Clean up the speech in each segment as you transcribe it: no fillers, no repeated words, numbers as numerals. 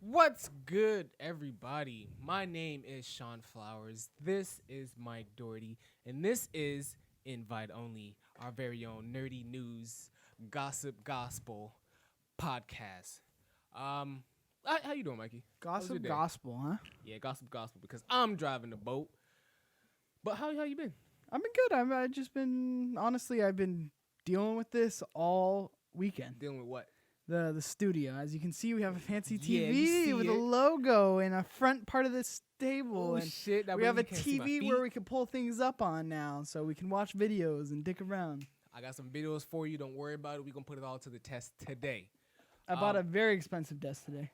What's good, everybody? My name is Shawn Flowers. This is Mike Doherty, and this is Invite Only, our very own nerdy news, gossip gospel podcast. How you doing, Mikey? Gossip gospel, huh? Yeah, gossip gospel because I'm driving the boat. But how you been? I've been good. I've been dealing with this all weekend. Dealing with what? The studio. As you can see, we have a fancy Yeah, TV with a logo and a front part of this table. Oh, and shit. we have a TV where we can pull things up on now, so we can watch videos and dick around. I got some videos for you. Don't worry about it. We're going to put it all to the test today. I bought a very expensive desk today.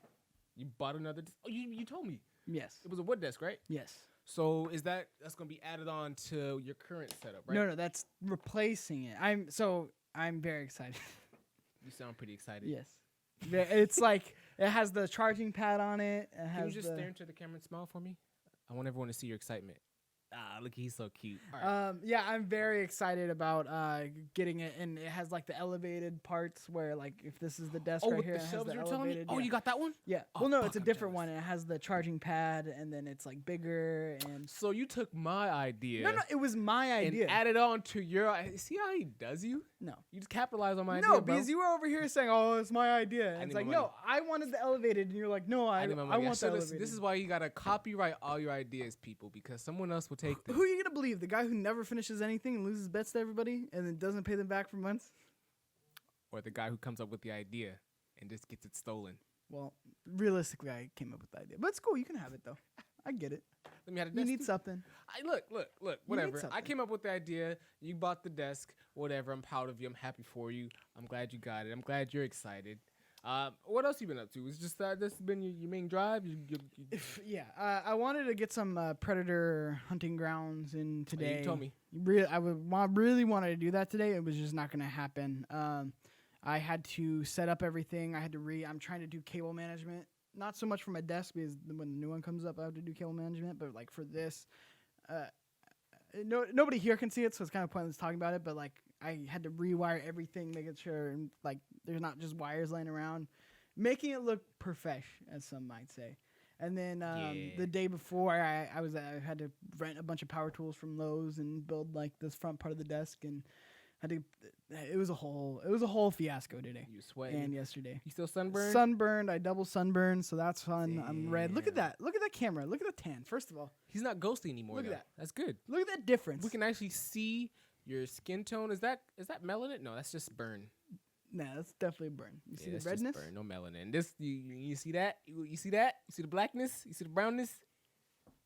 You bought another desk? Oh, you told me. Yes. It was a wood desk, right? Yes. So that's going to be added on to your current setup, right? No, that's replacing it. I'm very excited. You sound pretty excited. Yes. It's like it has the charging pad on it. Can you just stare into the camera and smile for me? I want everyone to see your excitement. Look, he's so cute. Right. Yeah, I'm very excited about getting it, and it has like the elevated parts where, like, if this is the desk right here, with the shelves you're telling me. Oh, you got that one? Yeah. Oh, well, no, fuck, it's a I'm different jealous. one. It has the charging pad, and then it's like bigger and. So you took my idea. No, it was my idea. And added on to your. See how he does you? No. You just capitalize on my idea. No, bro. because you were over here saying, "Oh, it's my idea." And it's need like, my no, money. I wanted the elevated, and you're like, "No, I want the elevated." This is why you gotta copyright all your ideas, people, because someone else will take them. Who are you gonna believe? The guy who never finishes anything and loses bets to everybody, and then doesn't pay them back for months? Or the guy who comes up with the idea and just gets it stolen. Well, realistically, I came up with the idea, but it's cool. You can have it though. I get it. Let me have a You desk need too. something. Look, whatever. I something. came up with the idea. You bought the desk. Whatever. I'm proud of you. I'm happy for you. I'm glad you got it. I'm glad you're excited. What else you been up to? It's just this has been your main drive. Yeah, I wanted to get some predator hunting grounds in today. You told me. Really wanted to do that today. It was just not going to happen. I had to set up everything. I'm trying to do cable management. Not so much for my desk because when the new one comes up, I have to do cable management. But like for this, nobody here can see it, so it's kind of pointless talking about it. But like I had to rewire everything, making sure like there's not just wires laying around, making it look profesh, as some might say. And then the day before, I had to rent a bunch of power tools from Lowe's and build like this front part of the desk, and it was a whole fiasco today. You sweating? And yesterday. You still sunburned? Sunburned. I double sunburned, so that's fun. Damn. I'm red. Look at that. Look at that camera. Look at the tan. First of all, He's not ghosty anymore. Look at though. that. That's good. look at that difference. We can actually see your skin tone. Is that melanin? No, that's just burn. Nah, that's definitely a burn. You see that's the redness? Just burn. No melanin. This you see that? You see that? You see the blackness? You see the brownness?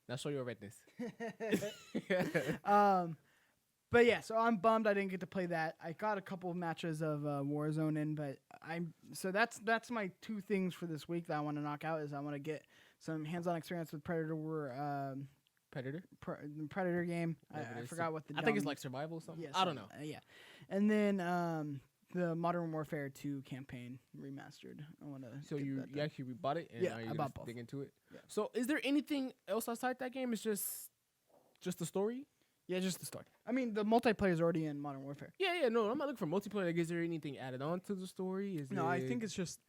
Now show your redness. But yeah, so I'm bummed I didn't get to play that. I got a couple of matches of Warzone in, but that's my two things for this week that I want to knock out. Is I want to get some hands-on experience with Predator. Predator? The Predator game. I forgot what the. I think it's like survival or something. Yes, I don't know. Yeah, and then the Modern Warfare 2 campaign remastered. I want to. So you actually bought it, and Yeah, now I you're bought gonna both. dig into it. Yeah. So is there anything else outside that game? It's just the story. Yeah, just the story. I mean, the multiplayer is already in Modern Warfare. Yeah. No, I'm not looking for multiplayer. Like, is there anything added on to the story? I think it's just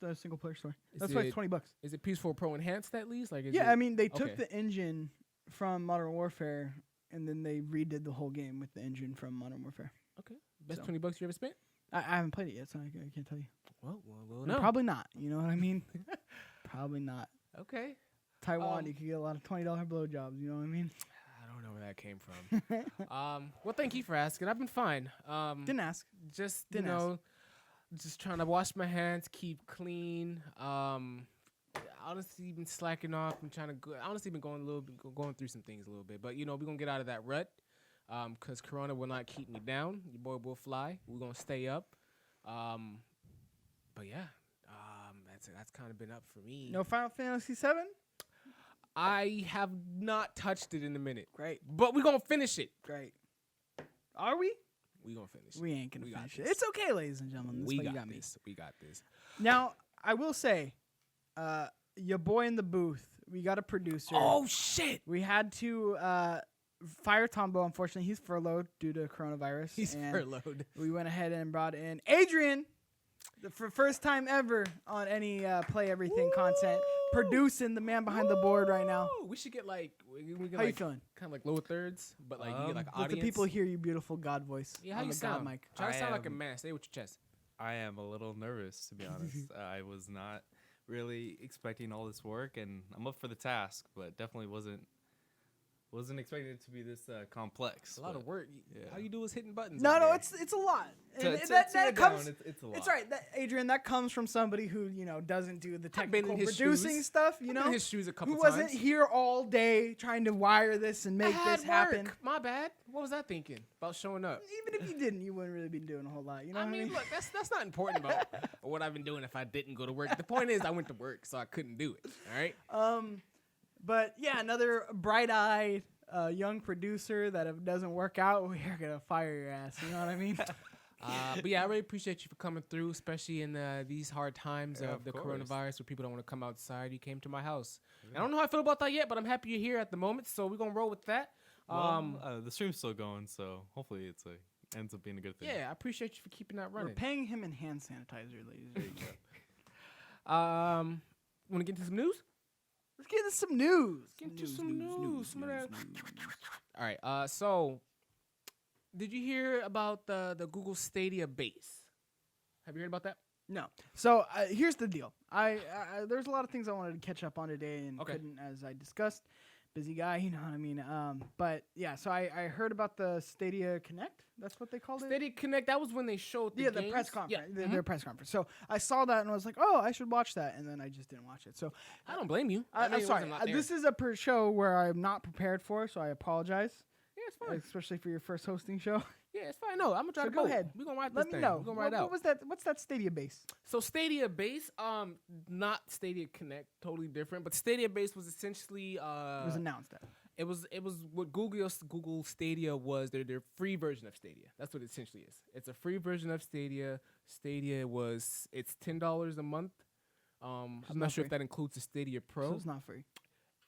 a single player story. Is That's why it- it's $20. Is it PS4 Pro enhanced at least? Like, Yeah, I mean, they took okay. the engine from Modern Warfare and then they redid the whole game with the engine from Modern Warfare. Okay, best So. $20 you ever spent? I haven't played it yet, so I can't tell you. Well, No, probably not. You know what I mean? Probably not. Okay. Taiwan, you could get a lot of $20 blowjobs. You know what I mean? I don't know where that came from. Well, thank you for asking. I've been fine. Didn't ask. Just Didn't just trying to wash my hands, keep clean. Honestly, been slacking off. I'm trying to honestly been going through some things a little bit, but we're gonna get out of that rut. Cause Corona will not keep me down. Your boy will fly. We're gonna stay up. But yeah, that's kind of been up for me. No Final Fantasy 7? I have not touched it in a minute. Great. But we're gonna finish it. Great. Are we? We gonna finish it. We ain't going We to got finish it. this. It's okay, ladies and gentlemen. This We way you got me. this. We got this. Now, I will say, your boy in the booth, we got a producer. Oh shit! We had to fire Tambo. Unfortunately, he's furloughed due to coronavirus. He's and furloughed. We went ahead and brought in Adrian. For first time ever on any Play Everything content, producing the man behind the board right now. We should get like How you feeling? Kind of like lower thirds, but like you get like Let audience. the people hear your beautiful God voice. Yeah, how on you the sound? God mic. Try to sound like a man. Stay with your chest. I am a little nervous, to be honest. I was not really expecting all this work, and I'm up for the task, but definitely wasn't expecting it to be this complex. A lot of work. Yeah. All you do is hitting buttons. No, over no, there. it's a lot. And To that sit comes. down, it's a lot. It's right, Adrian. That comes from somebody who doesn't do the I've been in technical his producing shoes. stuff. I've been in his shoes a couple who times. wasn't here all day trying to wire this and make this happen. My bad. What was I thinking about showing up? Even if you didn't, you wouldn't really be doing a whole lot. You know I what mean, look, that's not important about what I've been doing if I didn't go to work. The point is, I went to work, so I couldn't do it. All right. But yeah, another bright-eyed young producer that if it doesn't work out, we're gonna fire your ass. You know what I mean? But yeah, I really appreciate you for coming through, especially in these hard times of the coronavirus where people don't want to come outside. You came to my house. I don't know how I feel about that yet, but I'm happy you're here at the moment, so we're gonna roll with that. Well, the stream's still going, so hopefully ends up being a good thing. Yeah, I appreciate you for keeping that running. We're paying him in hand sanitizer, ladies and gentlemen. Want to get into some news? Let's get into some news. Get into some news. Some of that. All right. So, did you hear about the Google Stadia base? Have you heard about that? No. So here's the deal. I there's a lot of things I wanted to catch up on today and Okay. couldn't, as I discussed. Busy guy, you know what I mean. But yeah, so I heard about the Stadia Connect. That's what they called it. Stadia Connect. That was when they showed the the games. press conference. Yeah. Their press conference. So I saw that and I was like, oh, I should watch that, and then I just didn't watch it. So I don't blame you. I'm mean, it sorry. wasn't out there. This is a show where I'm not prepared for, so I apologize, Yeah, it's fine. especially for your first hosting show. Yeah, it's fine. No, I'm gonna try So to go ahead. We're gonna ride this Let me thing. know. We're gonna ride out. What was that? What's that Stadia base? So Stadia Base, not Stadia Connect, totally different. But Stadia Base was essentially It was announced that. it was what Google Stadia was. Their free version of Stadia. That's what it essentially is. It's a free version of Stadia. It's $10 a month. I'm not not sure free. if that includes the Stadia Pro. So it's not free.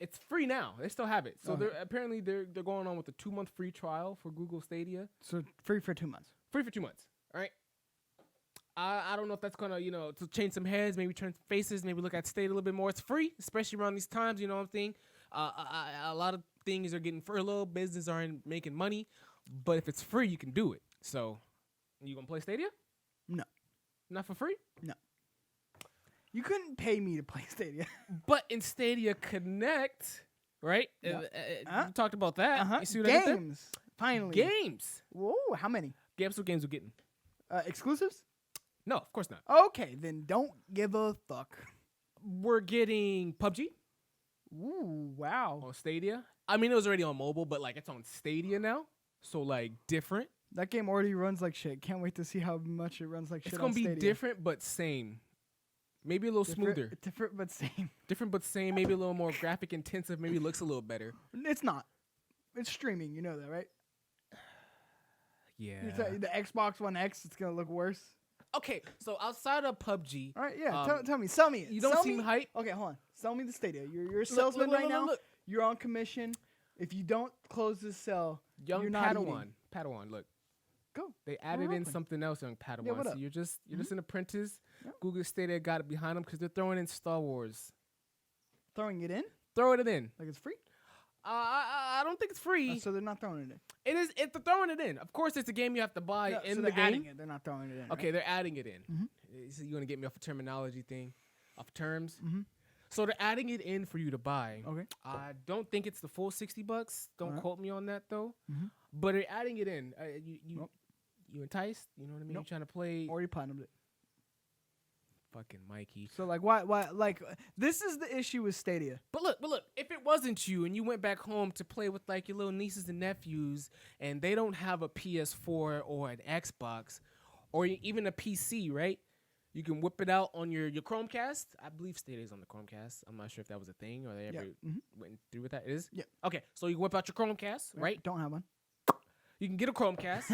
It's free now. They still have it. So Okay. they're going on with a 2-month free trial for Google Stadia. So free for 2 months. Free for 2 months. All right. I don't know if that's gonna to change some heads, maybe turn some faces, maybe look at Stadia a little bit more. It's free, especially around these times. You know what I'm saying? A lot of things are getting furloughed. Businesses aren't making money, but if it's free, you can do it. So, you gonna play Stadia? No. Not for free? You couldn't pay me to play Stadia. But in Stadia Connect, right? Yeah. You talked about that. Uh-huh. You see what I did there? Games. Finally. Games. Whoa, how many? Guess what games we're getting? Exclusives? No, of course not. Okay, then don't give a fuck. We're getting PUBG Ooh, wow. on Stadia. I mean, it was already on mobile, but like it's on Stadia now. So like different. That game already runs like shit. Can't wait to see how much it runs like shit It's on gonna be Stadia. different but same. Maybe a little smoother. Different but same. Different but same. Maybe a little more graphic intensive. Maybe looks a little better. It's not. It's streaming. You know that, right? Yeah. The Xbox One X, it's going to look worse. Okay, so outside of PUBG, All right, yeah. Um, Tell me. Sell me. you don't Sell seem me. hype. Okay, hold on. Sell me the Stadia. You're a salesman right now. Look. You're on commission. If you don't close this sale, Young you're not Padawan. eating. Padawan, look. Go. They added We're in open. something else, Young Padawan. Yeah, what so up? you're just an apprentice. Yeah. Google Stadia got it behind them because they're throwing in Star Wars. Throwing it in? Throwing it in. Like it's free? I don't think it's free. So they're not throwing it in. It is. It's throwing it in. Of course, it's a game you have to buy No, in so the they're adding game. it. They're not throwing it in. Okay, right? they're adding it in. Mhm. So you're gonna get me off a terminology thing, off terms. Mhm. So they're adding it in for you to buy. Okay. I don't think it's the full $60. Don't Alright. quote me on that though. Mhm. But they're adding it in. Nope. You enticed? You know what I mean? Nope. You trying to play? Already platinumed it. Fucking Mikey. So like why like this is the issue with Stadia. But look, if it wasn't you and you went back home to play with like your little nieces and nephews and they don't have a PS4 or an Xbox or even a PC, right? You can whip it out on your Chromecast. I believe Stadia's on the Chromecast. I'm not sure if that was a thing or they ever Mhm. went through with that. It is? Yeah. Okay, so you can whip out your Chromecast, right? Don't have one. You can get a Chromecast.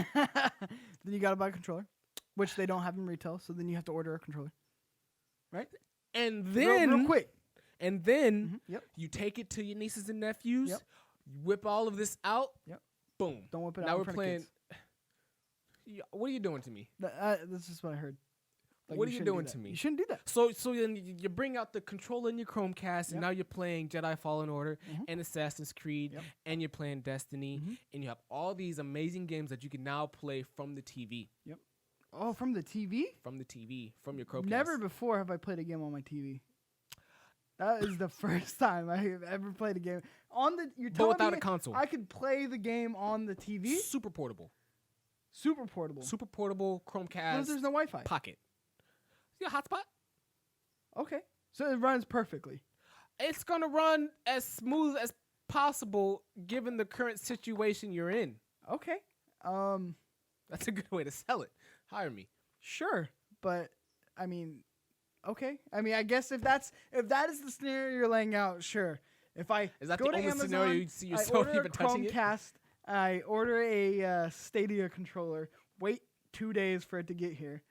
Then you gotta buy a controller, which they don't have in retail. So then you have to order a controller. Right? and then real quick. And then Mhm. Yep. you take it to your nieces and nephews. Yep. You whip all of this out. Yep. Boom. Don't whip it out. Now in we're front of playing. kids. What are you doing to me? This is what I heard. Like, What are you you shouldn't do doing that. to me? You shouldn't do that. So then you bring out the controller in your Chromecast, and Yep. now you're playing Jedi Fallen Order Mhm. and Assassin's Creed, Yep. and you're playing Destiny, Mhm. and you have all these amazing games that you can now play from the TV, Oh, from the TV? from your Chromecast. Never before have I played a game on my TV. That is the first time I have ever played a game on the. You're But telling without me a console. I could play the game on the TV? Super portable. Super portable. Super portable What Chromecast if there's no Wi-Fi? pocket. See a hotspot? Okay, so it runs perfectly. It's gonna run as smooth as possible given the current situation you're in. Okay, That's a good way to sell it. Hire me. sure, but I mean, okay. I mean, I guess if that is the scenario you're laying out, sure. If I Is that go the to only Amazon, scenario you see I yourself order even a touching it? Chromecast, I order a Stadia controller, wait 2 days for it to get here,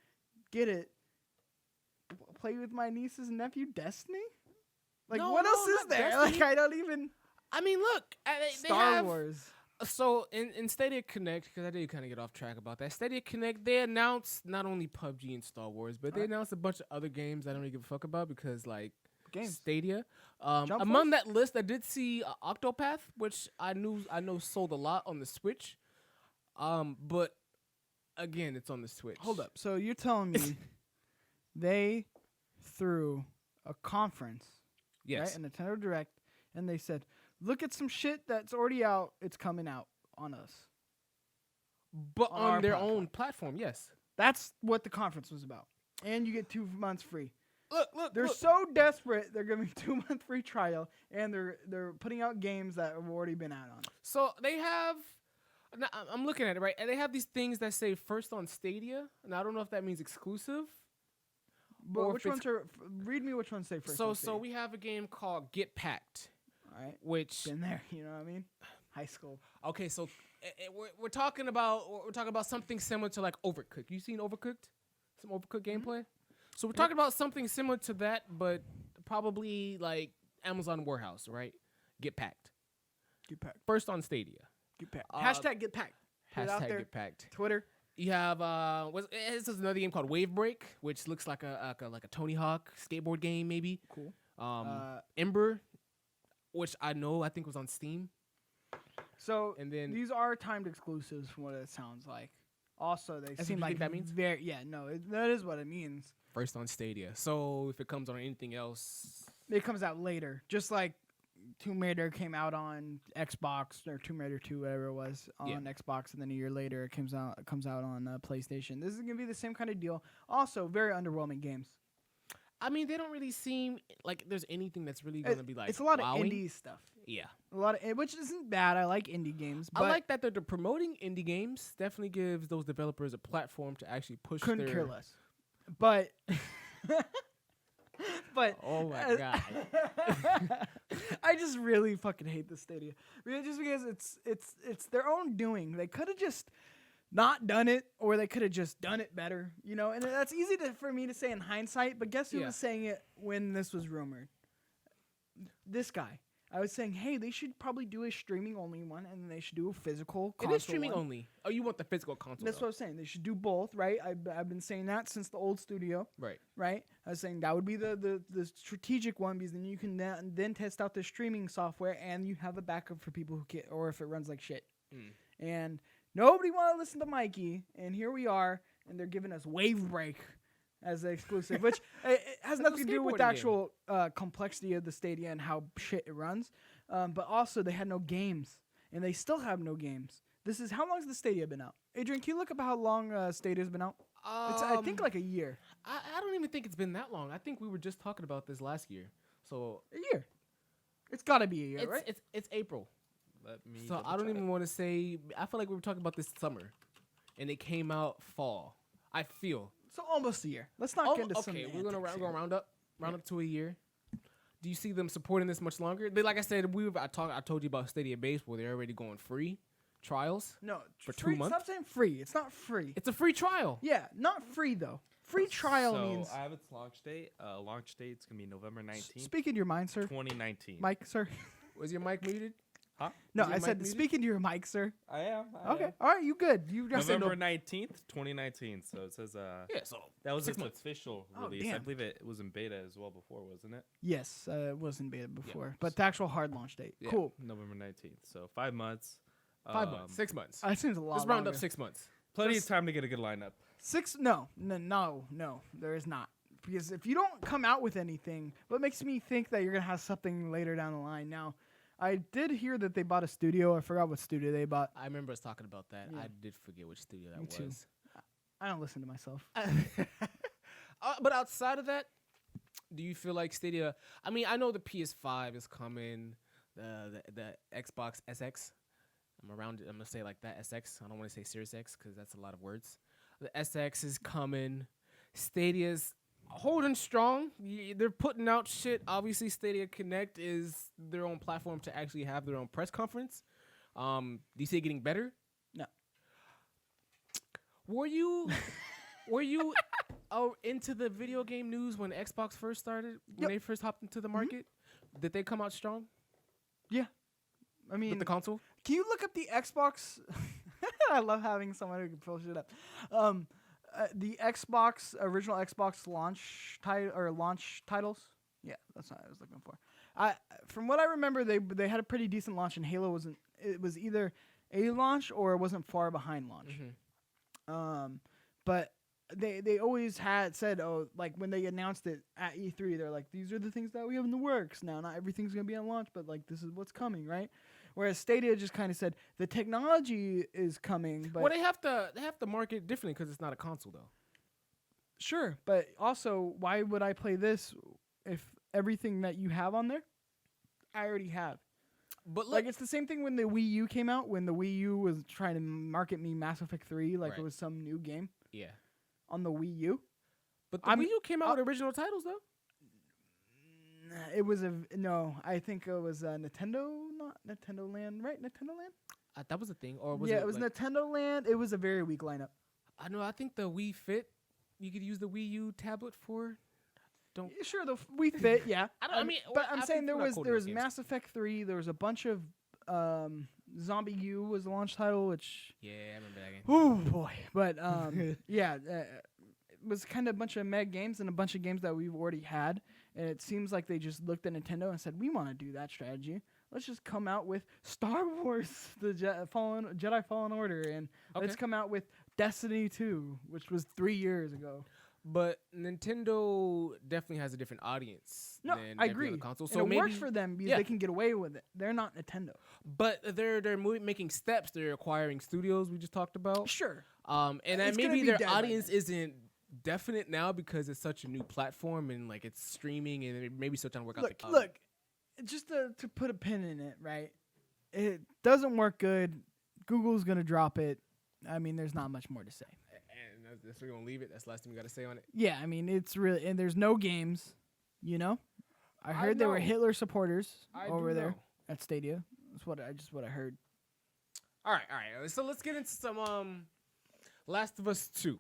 get it, play with my nieces and nephew Destiny? Like, No, what no, else is not there? Destiny. Like, I don't even... I mean, look, they Star have, Wars. So in Stadia Connect, because I did kind of get off track about that, Stadia Connect, they announced not only PUBG and Star Wars, but they Alright. announced a bunch of other games I don't really give a fuck about because, like, Games. Stadia. Jump Among Force? that list, I did see Octopath, which I know sold a lot on the Switch. But again, it's on the Switch. Hold up. So you're telling me they threw a conference, Yes. right? A Nintendo Direct, and they said, look at some shit that's already out. It's coming out on us. But on our on their platform. own platform, yes. That's what the conference was about. And you get 2 months free. Look, They're look. so desperate, they're giving 2-month free trial, and they're putting out games that have already been out on. So they have. Now, I'm looking at it right, and they have these things that say first on Stadia, and I don't know if that means exclusive. But Or which if ones are? Read me which ones say first. So on so Stadia. we have a game called Get Packed, All right, which been there. You know what I mean? High school. okay, so we're talking about something similar to like Overcooked. You seen Overcooked? Some Overcooked gameplay. So we're talking about something similar to that, but probably like Amazon Warehouse, right? Get Packed. Get packed. First on Stadia. Get packed. Uh, Hashtag get packed. Put it out Hashtag there. Get Packed. Twitter. You have this is another game called Wave Break, which looks like a Tony Hawk skateboard game maybe. Cool. Ember, which I think was on Steam. So And then these are timed exclusives from what it sounds like. Also, they That's what seem you like think that means? that is what it means. first on Stadia. So if it comes on anything else, It comes out later, just like Tomb Raider came out on Xbox or Tomb Raider 2, whatever it was, on Yeah. Xbox, and then a year later it comes out on PlayStation. This is gonna be the same kind of deal. Also, very underwhelming games. I mean, they don't really seem like there's anything that's really gonna be like. It's a lot wowing. of indie stuff. Yeah, Which isn't bad. I like indie games, but I like that they're promoting indie games. Definitely gives those developers a platform to actually push. couldn't their, care less. But but Oh my god. I just really fucking hate the Stadia. Just because it's their own doing. They could have just not done it, or they could have just done it better, you know. And that's easy for me to say in hindsight. But guess who Yeah. was saying it when this was rumored? This guy. I was saying, hey, they should probably do a streaming only one, and then they should do a physical console It is streaming one. only. Oh, you want the physical console? That's though. what I'm saying. They should do both, right? I've been saying that since the old studio. Right. Right, I was saying that would be the strategic one, because then you can then test out the streaming software, and you have a backup for people who can't, or if it runs like shit. And nobody wanted to listen to Mikey, and here we are, and they're giving us Wave Break as the exclusive, which it has That's a nothing to do with skateboarding the game. actual complexity of the Stadia and how shit it runs, but also they had no games, and they still have no games. This is how long has the Stadia been out? Adrian, can you look up how long Stadia's been out? It's I think like a year. I don't even think it's been that long. I think we were just talking about this last year. So A year. It's got to be a year, it's right? it's April. Let me So I don't double check. even want to say. I feel like we were talking about this summer, and it came out fall. I feel. So almost a year. Let's not get into some okay, we're gonna antics here. round up to a year. Do you see them supporting this much longer? Like I said, I told you about Stadia Baseball. They're already going free trials. No, For 2 free, months? Stop saying free. It's not free. It's a free trial. Yeah, not free though. Free trial So means. I have its launch date. Launch date's gonna be November 19th, Speak in your mind, sir. 2019. Mike, sir. Was your mic muted? Huh? No, Is your I mic said muted? speaking to your mic, sir. I am. Okay, all right, you good? You just said November no. 19th, 2019. So it says Yeah, so that was 6 its months. official Oh, release. I damn. believe it was in beta as well before, wasn't it? Yes, it was in beta before, but the actual hard launch date. Yeah, Cool. November 19th. So 5 months. 5 months, 6 months. That seems a lot. Let's round longer. up 6 months. Plenty of time to get a good lineup. No, there is not. Because if you don't come out with anything, what makes me think that you're gonna have something later down the line? Now, I did hear that they bought a studio. I forgot what studio they bought. I remember us talking about that. Yeah. I did forget which studio that Me too. was. I don't listen to myself. But outside of that, do you feel like Stadia? I mean, I know the PS5 is coming, the Xbox SX. I'm gonna say it like that, SX. I don't want to say Series X because that's a lot of words. The SX is coming. Stadia's holding strong. They're putting out shit. Obviously, Stadia Connect is their own platform to actually have their own press conference. Do you see it getting better? No. Were you into the video game news when Xbox first started? When they first hopped into the market? Did they come out strong Yeah. I mean, with the console? can you look up the Xbox? I love having someone who can pull shit up. The original Xbox launch titles. Yeah, that's what I was looking for. From what I remember, they had a pretty decent launch, and Halo wasn't. It was either a launch or it wasn't far behind launch. But they always had said, like when they announced it at E3, they're like, these are the things that we have in the works now. Not everything's gonna be on launch, but like this is what's coming, right? Whereas Stadia just kind of said the technology is coming, but Well, they have to market it differently because it's not a console though. sure. But also, why would I play this if everything that you have on there, I already have? But Like it's the same thing when the Wii U came out. When the Wii U was trying to market me Mass Effect 3 like Right. it was some new game yeah. on the Wii U. But the I'm- Wii U came out with original titles though. It was I think it was Nintendo, not Nintendo Land, right? Nintendo Land. That was a thing, or was It was like, Nintendo Land. It was a very weak lineup. I know. I think the Wii Fit. You could use the Wii U tablet for. Yeah, sure, the Wii Fit, yeah. I mean, but I I'm think saying there we're not was quoting those games. Mass Effect 3. There was a bunch of Zombie U was the launch title, which Yeah, I remember that game. oh boy. But yeah, it was kind of a bunch of meg games and a bunch of games that we've already had, and it seems like they just looked at Nintendo and said, "We want to do that strategy. Let's just come out with Star Wars: The Jedi Fallen Order, and let's Okay. come out with Destiny 2, which was 3 years ago." But Nintendo definitely has a different audience. No, than I every agree. other console. And So it maybe, works for them because yeah. they can get away with it. They're not Nintendo. but they're making steps. They're acquiring studios. We just talked about. Sure. And then It's gonna maybe be their dead by audience then. isn't definite now because it's such a new platform and like it's streaming and maybe still trying to work out the. Look, just to put a pin in it, right? It doesn't work good. Google's gonna drop it. I mean, there's not much more to say. And that's we're gonna leave it. That's the last thing we got to say on it. Yeah, I mean, it's really, and there's no games. You know, I heard there were know. Hitler supporters I over do there know. at Stadia. That's what I heard. All right. So let's get into some Last of Us 2.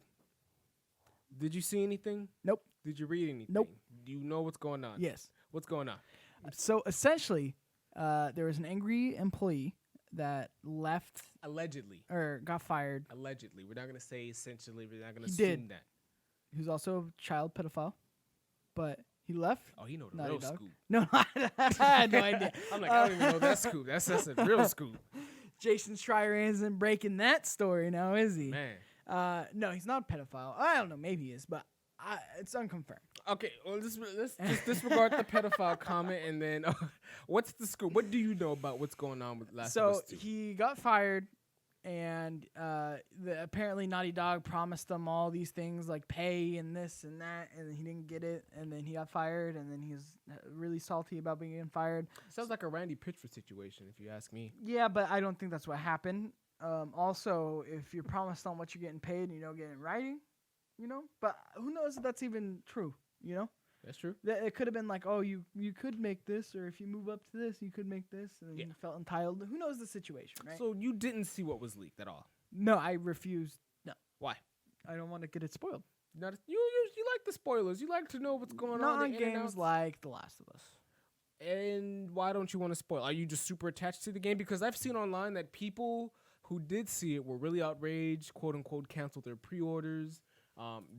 Did you see anything? Nope. Did you read anything? Nope. Do you know what's going on? Yes. What's going on? So essentially, there was an angry employee that left Allegedly. or got fired. Allegedly. We're not gonna say essentially. We're not gonna He assume did. that. Who's also a child pedophile, but he left. Oh, he know the Naughty real Dog. scoop. No, I had no idea. I'm like, I don't even know that scoop. That's a real scoop, Jason Schreier isn't breaking that story now, is he? man. No, he's not a pedophile. I don't know, maybe he is, but it's unconfirmed. Okay, well, let's just disregard the pedophile comment, and then what's the scoop? What do you know about what's going on with Last of So Us 2? he got fired, and apparently Naughty Dog promised them all these things like pay and this and that, and he didn't get it, and then he got fired, and then he was really salty about being fired. Sounds like a Randy Pitchford situation, if you ask me. Yeah, but I don't think that's what happened. Also, if you're promised on what you're getting paid and you don't get it in writing, you know, but who knows if that's even true, you know? That's true. It could have been like, oh, you could make this, or if you move up to this, you could make this, and then Yeah. you felt entitled. Who knows the situation, right? So you didn't see what was leaked at all. No, I refuse. No, Why? I don't want to get it spoiled. Not you like the spoilers. You like to know what's going Not on. on the in and games outs. like The Last of Us. And why don't you want to spoil? Are you just super attached to the game? Because I've seen online that people who did see it were really outraged, quote unquote, canceled their pre-orders.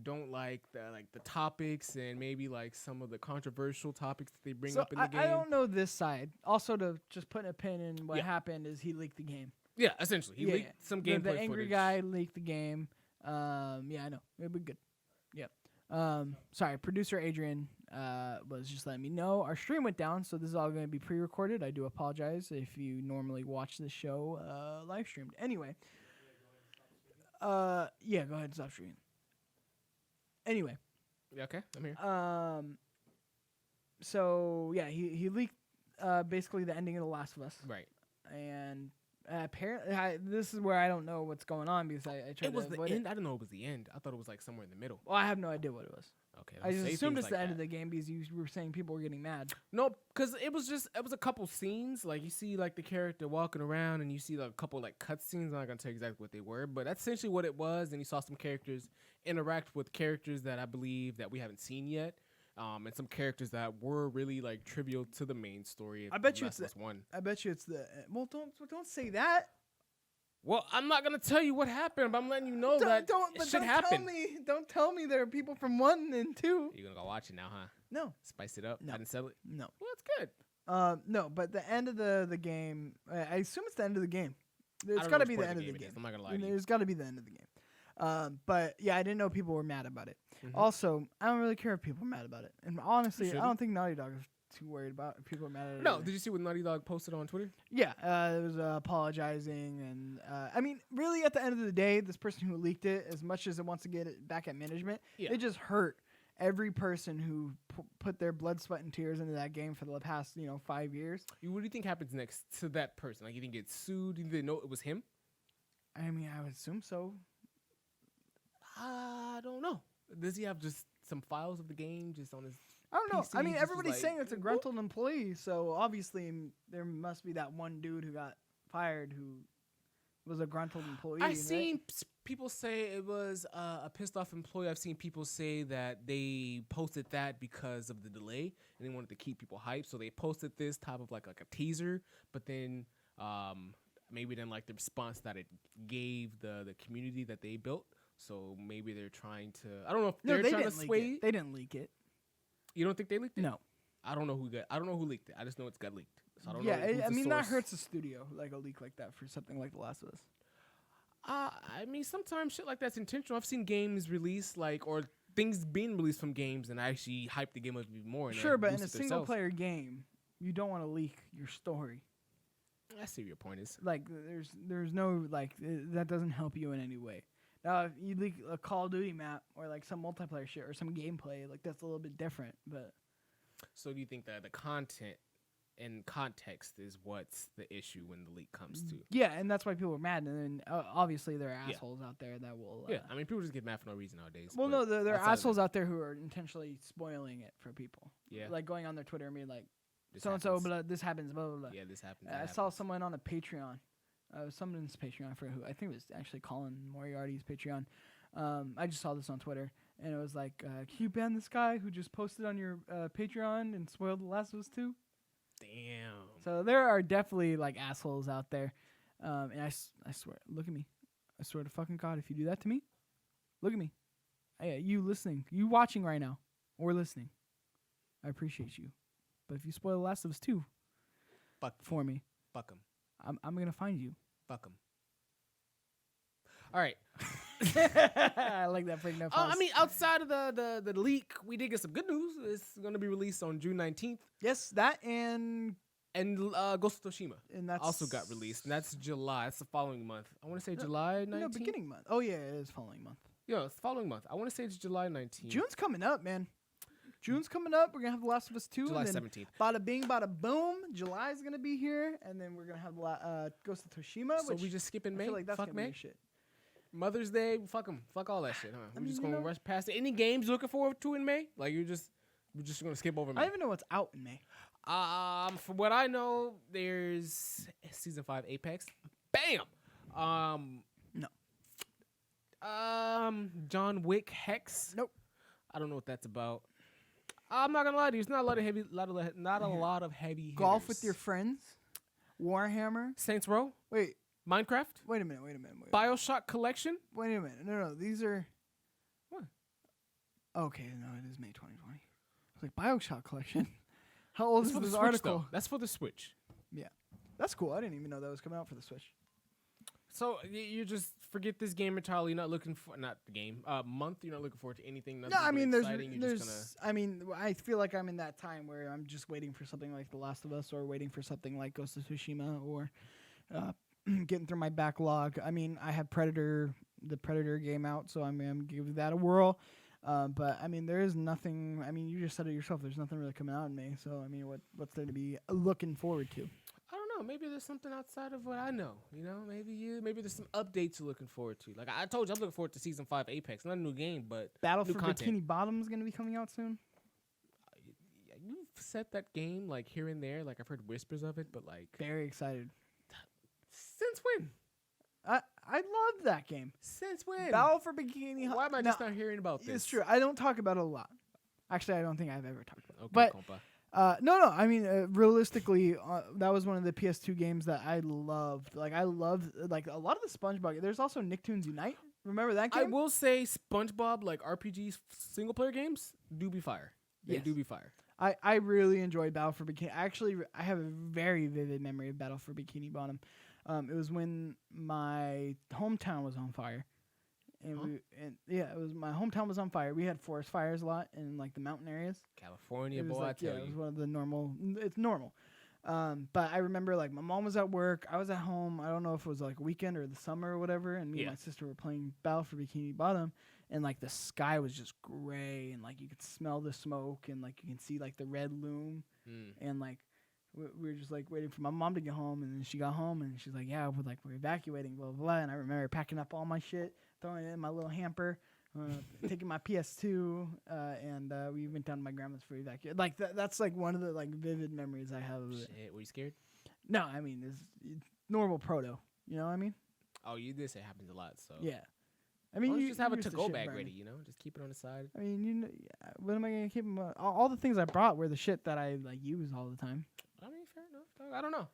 Don't like the topics and maybe like some of the controversial topics that they bring up in the game. I don't know this side. Also, to just put a pin in what happened is he leaked the game. Yeah, essentially, he leaked some gameplay The angry footage. guy leaked the game. I know it'll be good. Yep. Sorry, producer Adrian was just letting me know our stream went down, so this is all going to be pre-recorded. I do apologize if you normally watch the show live streamed. Anyway, go ahead and stop streaming. Anyway. Yeah, okay, I'm here. So yeah, he leaked basically the ending of The Last of Us. Right. And apparently, this is where I don't know what's going on because I tried It was to the avoid end. it. I didn't know it was the end. I thought it was like somewhere in the middle. Well, I have no idea what it was. Okay. I just assumed it's like the end that. of the game because you were saying people were getting mad. No, because it was a couple scenes. Like you see like the character walking around and you see like a couple like cut scenes. I'm not gonna tell you exactly what they were, but that's essentially what it was. And you saw some characters interact with characters that I believe that we haven't seen yet. And some characters that were really like trivial to the main story. I bet you it's one. I bet you it's the well. Don't say that. Well, I'm not gonna tell you what happened, but I'm letting you know that it should happen. Don't tell me there are people from 1 and 2. You're gonna go watch it now, huh? No. Spice it up. No. I didn't sell it. No. Well, it's good. No, but the end of the game. I assume it's the end of the game. I It's don't got know to which be the part end of the it game. is. I'm not gonna lie to you. There's got to be the end of the game. But yeah, I didn't know people were mad about it. Mhm. Also, I don't really care if people are mad about it. And honestly, I shouldn't. don't think Naughty Dog is too worried about if people are mad at it. No, either. did you see what Naughty Dog posted on Twitter? Yeah, it was apologizing, and I mean, really, at the end of the day, this person who leaked it, as much as it wants to get it back at management, it just hurt every person who put their blood, sweat, and tears into that game for the past 5 years. What do you think happens next to that person? Like, you think it's sued? Do you think they know it was him? I mean, I would assume so. I don't know. Does he have just some files of the game just on his? I don't know. PC I mean, just everybody's like, saying it's a gruntled employee, so obviously there must be that one dude who got fired who was a gruntled employee. I've seen people say it was a pissed off employee. I've seen people say that they posted that because of the delay and they wanted to keep people hyped, so they posted this type of like a teaser, but then maybe didn't like the response that it gave the community that they built. So maybe they're trying to. I don't know if they're trying to sway. They didn't leak it. You don't think they leaked it? No. I don't know who leaked it. I just know it's got leaked. So I don't Yeah, know who's I the mean that source. hurts the studio, like a leak like that for something like The Last of Us. I mean, sometimes shit like that's intentional. I've seen games released or things being released from games and actually hype the game up even more. And Sure, but in a boost it single themselves. player game, you don't want to leak your story. I see what your point is. Like there's no that doesn't help you in any way. Now, if you leak a Call of Duty map or like some multiplayer shit or some gameplay, like that's a little bit different. But So do you think that the content and context is what's the issue when the leak comes to? yeah, and that's why people are mad. And then obviously there are assholes out there that will. Yeah, I mean, people just get mad for no reason nowadays. Well, but no, there are outside of assholes out there who are intentionally spoiling it for people. Yeah. Like going on their Twitter and being like, this so and so, happens. this happens, blah blah blah. Yeah, this happens. I that saw happens. someone on a Patreon. Someone's Patreon, I forget who. I think it was actually Colin Moriarty's Patreon. I just saw this on Twitter, and it was like, can you ban this guy who just posted on your Patreon and spoiled The Last of Us 2? Damn. So there are definitely like assholes out there, and I swear, look at me. I swear to fucking God, if you do that to me, look at me. Hey, you listening, you watching right now, or listening, I appreciate you. But if you spoil The Last of Us 2 for me, Fuck him. I'm gonna find you. Fuck him. All right. I like that breaking up. I mean, outside of the leak, we did get some good news. It's going to be released on June 19th. yes, that and Ghost of Tsushima that's also got released. And that's July. That's the following month. I want to say July 19th. No, beginning month. Oh yeah, it is following month. Yeah, it's the following month. I want to say it's July 19th. June's coming up, man. June's coming up. We're gonna have The Last of Us 2. July and then 17th. Bada bing, bada boom. July's gonna be here, and then we're gonna have Ghost of Tsushima. So which we just skipping I May? feel like that's Fuck gonna be May? the shit. Mother's Day? Fuck them. Fuck all that shit, huh? We're mean, just you going to know- rush past it. Any games you're looking forward to in May? Like, we're just going to skip over I May. don't even know what's out in May. From what I know, there's Season 5 Apex. Bam! No. John Wick Hex. Nope. I don't know what that's about. I'm not gonna lie to you. It's not a lot of heavy, not a lot of heavy. Golf hitters. with your friends. Warhammer. Saints Row. Wait. Minecraft. Wait a minute. Bioshock Collection. Wait a minute. No. These are. What? Okay, no, it is May 2020. It's like Bioshock Collection. How old is for the this Switch, article? though. That's for the Switch. Yeah, that's cool. I didn't even know that was coming out for the Switch. So you just forget this game entirely. You're not looking for not the game month. You're not looking forward to anything. No, I mean exciting. You're just gonna... I mean, I feel like I'm in that time where I'm just waiting for something like The Last of Us, or waiting for something like Ghost of Tsushima, or getting through my backlog. I mean, I have the Predator game out, so I'm gonna give that a whirl. But I mean, there is nothing. I mean, you just said it yourself. There's nothing really coming out in May. So I mean, what's there to be looking forward to? I don't know. Maybe there's something outside of what I know. You know, maybe there's some updates you're looking forward to. Like I told you, I'm looking forward to Season 5 Apex. Not a new game, but Battle new for content. Bikini Bottom is going to be coming out soon. You've set that game like here and there. Like I've heard whispers of it, but like Very excited. since when? I love that game. Since when? Battle for Bikini. Why am I just not hearing about this? It's true. I don't talk about it a lot. Actually, I don't think I've ever talked about it. Okay, But no. I mean, realistically, that was one of the PS2 games that I loved. Like, I loved like a lot of the SpongeBob. There's also Nicktoons Unite. Remember that game? I will say SpongeBob like RPGs single player games do be fire. They Yes. do be fire. I really enjoyed Battle for Bikini. Actually, I have a very vivid memory of Battle for Bikini Bottom. It was when my hometown was on fire. And it was my hometown was on fire. We had forest fires a lot in like the mountain areas. California, It was boy, like, I tell it was you. one of the normal. It's normal. But I remember like my mom was at work. I was at home. I don't know if it was like a weekend or the summer or whatever. And me and my sister were playing Battle for Bikini Bottom. And like the sky was just gray. And like you could smell the smoke. And like you can see like the red loom. And like we were just like waiting for my mom to get home. And then she got home. And she's like, yeah, we're evacuating, blah, blah, blah. And I remember packing up all my shit, throwing it in my little hamper. Taking my PS2, and we went down to my grandma's for evacuation. Like that's like one of the like vivid memories I have of it. Shit, were you scared? No, I mean it's normal proto. You know what I mean? Oh, you did say it happens a lot. So Yeah. I mean, you just have a used to to-go shit bag burn. ready. You know, just keep it on the side. I mean, you know, what am I gonna keep? All the things I brought were the shit that I like use all the time. I mean, fair enough. I don't know.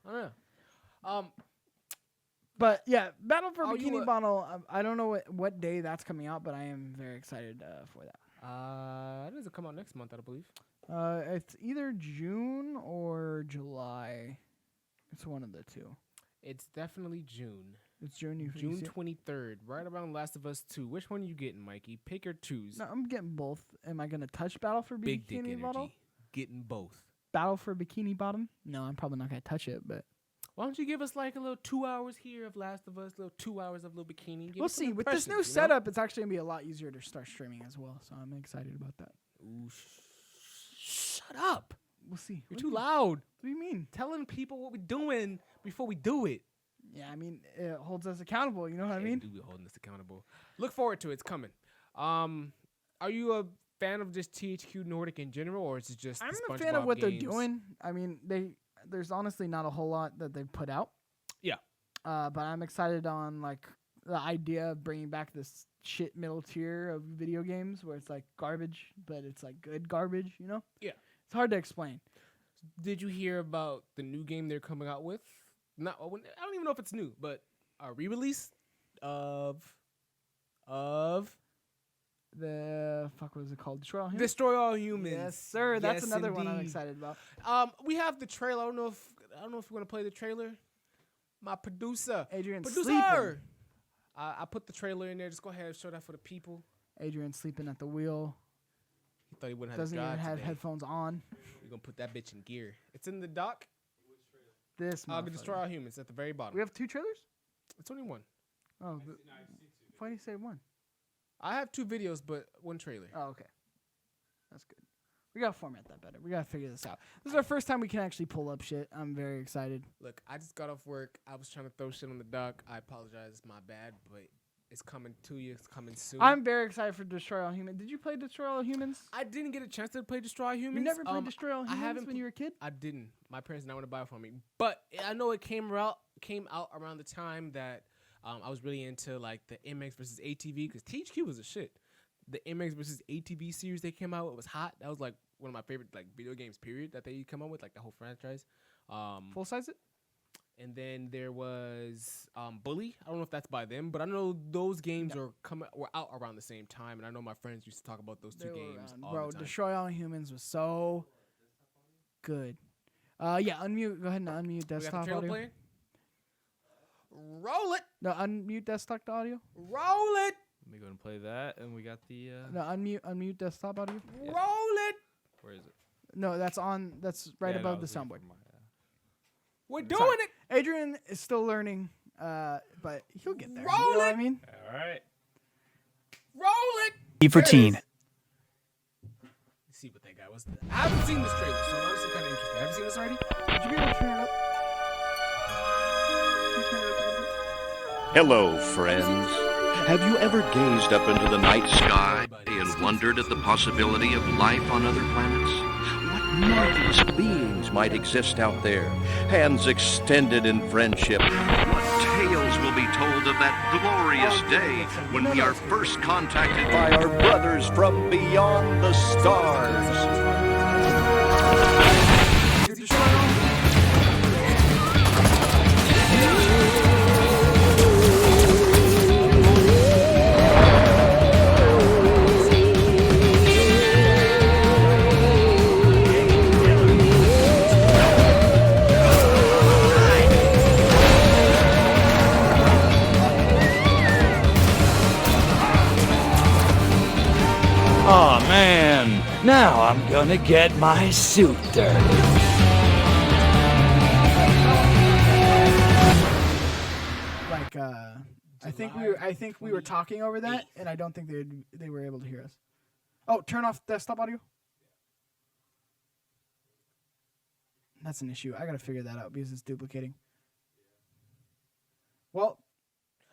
But yeah, Battle for Oh, you Bikini Bottom. I don't know what day that's coming out, but I am very excited for that. It doesn't come out next month, I believe. It's either June or July. It's one of the two. It's definitely June. It's June. June 23rd, right around Last of Us 2. Which one are you getting, Mikey? Pick or choose. No, I'm getting both. Am I gonna touch Battle for Big dick Bikini energy. Bottom? Getting both. Battle for Bikini Bottom? No, I'm probably not gonna touch it, but Why don't you give us like a little 2 hours here of Last of Us, little 2 hours of little bikini? Give we'll us some see. With this new impressions, you know? setup, it's actually gonna be a lot easier to start streaming as well. So I'm excited about that. Ooh, shut up. We'll see. You're What too do loud. What do you mean? Telling people what we're doing before we do it. Yeah, I mean it holds us accountable. You know what I mean? Do be holding us accountable. Look forward to it. It's coming. Are you a fan of just THQ Nordic in general, or is it just I'm the a fan of SpongeBob what games? they're doing. I mean, there's honestly not a whole lot that they've put out. Yeah. But I'm excited on like the idea of bringing back this shit middle tier of video games where it's like garbage, but it's like good garbage. You know? Yeah. It's hard to explain. Did you hear about the new game they're coming out with? I don't even know if it's new, but a re-release of The fuck was it called? Destroy All Humans? Destroy All Humans. Yes, sir. That's Yes, another one I'm indeed. excited about. We have the trailer. I don't know if you want to play the trailer. My producer. Adrian's Producer. sleeping. I put the trailer in there. Just go ahead and show that for the people. Adrian's sleeping at the wheel. He thought he wouldn't have Doesn't to even drive have today. headphones on. We're gonna put that bitch in gear. It's in the dock. This Destroy motherfucker. All Humans at the very bottom. We have 2 trailers? It's only one. Oh, why do you say 1? I have 2 videos, but 1 trailer. Oh, okay. That's good. We gotta format that better. We gotta figure this out. This is our first time we can actually pull up shit. I'm very excited. Look, I just got off work. I was trying to throw shit on the dock. I apologize. It's my bad, but it's coming to you. It's coming soon. I'm very excited for Destroy All Humans. Did you play Destroy All Humans? I didn't get a chance to play Destroy All Humans. You never played Destroy All Humans haven't when you were a kid? I didn't. My parents did not want to buy it for me. But I know it came out around the time that I was really into like the MX versus ATV because THQ was a shit. The MX versus ATV series they came out, it was hot. That was like one of my favorite like video games. Period that they come up with, like the whole franchise. Full size it. And then there was Bully. I don't know if that's by them, but I know those games were out around the same time, and I know my friends used to talk about those two games all Bro, the time. Destroy All Humans was so good. Yeah, unmute. Go ahead and unmute desktop trailer audio. playing? Roll it. No, unmute desktop audio. Roll it. Let me go and play that, and we got the. No, unmute desktop audio. Yeah. Roll it. Where is it? No, that's on. That's right Yeah, no, above I the was waiting soundboard. for my, We're doing Sorry. it. Adrian is still learning, but he'll get there. Roll you know what I it. mean? All right. Roll it. E for There it teen. is. Let's see what that guy was. I haven't seen this trailer, so I'm honestly kind of interested. Have you seen this already? Would you be able to turn it up? Hello, friends. Have you ever gazed up into the night sky and wondered at the possibility of life on other planets? What marvelous beings might exist out there? Hands extended in friendship. What tales will be told of that glorious day when we are first contacted by our brothers from beyond the stars? Oh man, now I'm gonna get my suit dirty. Like, I think we were talking over that, and I don't think they were able to hear us. Oh, turn off desktop audio. That's an issue. I gotta figure that out because it's duplicating. Well,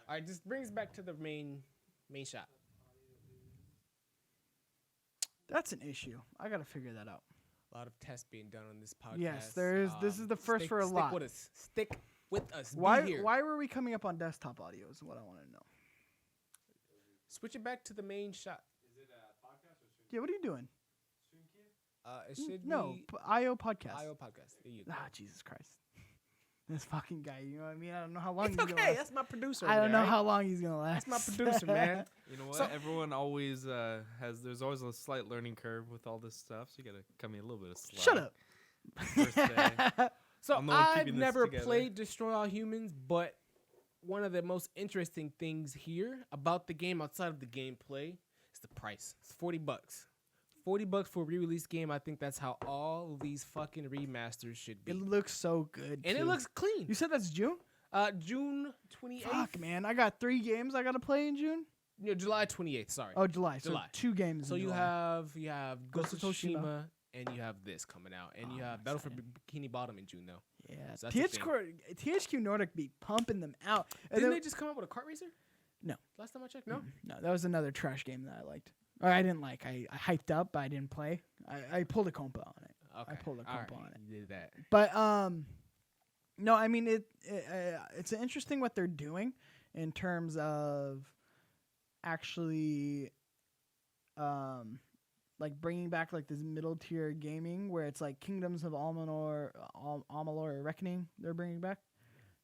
All right, this brings back to the main shot. that's an issue. I gotta figure that out. A lot of tests being done on this podcast. Yes, there is. This is the first stick, for a stick lot. With us. Stick with us. Be Why? here. Why were we coming up on desktop audio? Is what I want to know. Switch it back to the main shot. Yeah, what are you doing? It should No, be IO podcast. IO podcast. There you go. Ah, Jesus Christ. This fucking guy, you know what I mean? I don't know how long It's he's gonna okay. last. That's my producer. I over don't there, know right? how long he's gonna last. That's my producer, man. You know what? So- Everyone always has. There's always a slight learning curve with all this stuff, so you gotta cut me a little bit of slack. Shut up. First day. So I'm the one I've keeping this never together. played Destroy All Humans, but one of the most interesting things here about the game outside of the gameplay is the price. It's $40. $40 for a re-release game. I think that's how all of these fucking remasters should be. It looks so good. And too. it looks clean. You said that's June? June 28th. Fuck, man. I got 3 games I gotta play in June. No, July 28th. Sorry. Oh, July. July. So 2 games. So in you July. have Ghost of Tsushima, and you have this coming out, and you have Battle for Bikini Bottom in June though. Yeah. So that's the thing. THQ Nordic be pumping them out. And Didn't then- they just come out with a kart racer? No. Last time I checked, no. No, that was another trash game that I liked. Or I didn't like. I hyped up, but I didn't play. I pulled a compa on it. Okay. I pulled a All compa right, on it. you did that. But no, I mean it's interesting what they're doing in terms of actually like bringing back like this middle tier gaming where it's like Kingdoms of Amalur or Reckoning they're bringing back,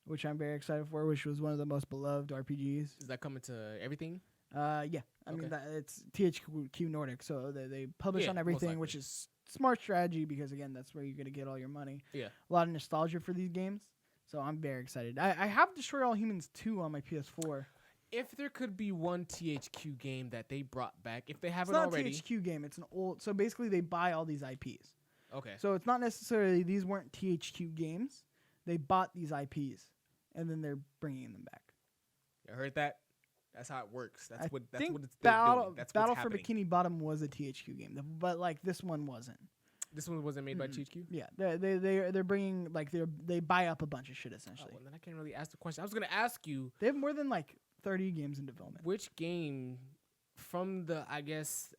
which I'm very excited for, which was one of the most beloved RPGs. Is that coming to everything? Yeah, I mean Okay. that it's THQ Nordic, so they publish Yeah, on most everything, likely. which is smart strategy because again, that's where you're gonna get all your money. Yeah. A lot of nostalgia for these games, so I'm very excited. I have Destroy All Humans 2 on my PS4. If there could be one THQ game that they brought back, if they It's haven't not already, a THQ game; it's an old. So basically, they buy all these IPs. okay. So it's not necessarily these weren't THQ games; they bought these IPs, and then they're bringing them back. You heard that? That's how it works. That's I what think it's they're Battle doing. That's Battle what's for happening. Bikini Bottom was a THQ game, but like this one wasn't. This one wasn't made by THQ. Yeah, they're bringing like they buy up a bunch of shit Oh, essentially. well, then I can't really ask the question. I was gonna ask you They have more than like 30 games in development. which game from the I guess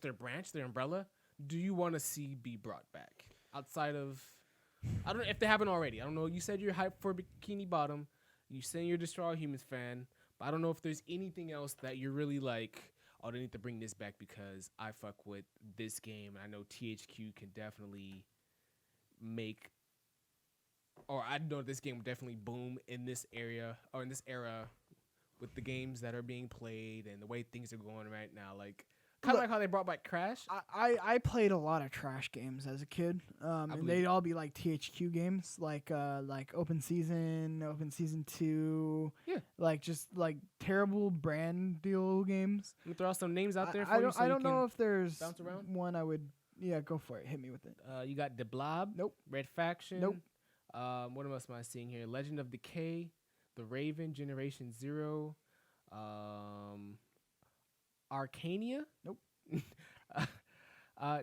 their branch, their umbrella, do you want to see be brought back outside of? I don't know if they haven't already. I don't know. You said you're hyped for Bikini Bottom. You said you're a Destroy All Humans fan, but I don't know if there's anything else that you're really like. oh, they need to bring this back because I fuck with this game. And I know THQ can definitely make, or I know this game will definitely boom in this area or in this era with the games that are being played and the way things are going right now. Like, kind of like how they brought back Crash. I played a lot of trash games as a kid, and they'd all be like THQ games, like Open Season 2, like just like terrible brand deal games. Let me throw out some names out there for I you. don't, So I don't know if there's bounce around. one I would. Yeah, go for it. Hit me with it. You got The Blob. Nope. Red Faction. Nope. What else am I seeing here? Legend of Decay, The Raven, Generation Zero, Arcania. Nope.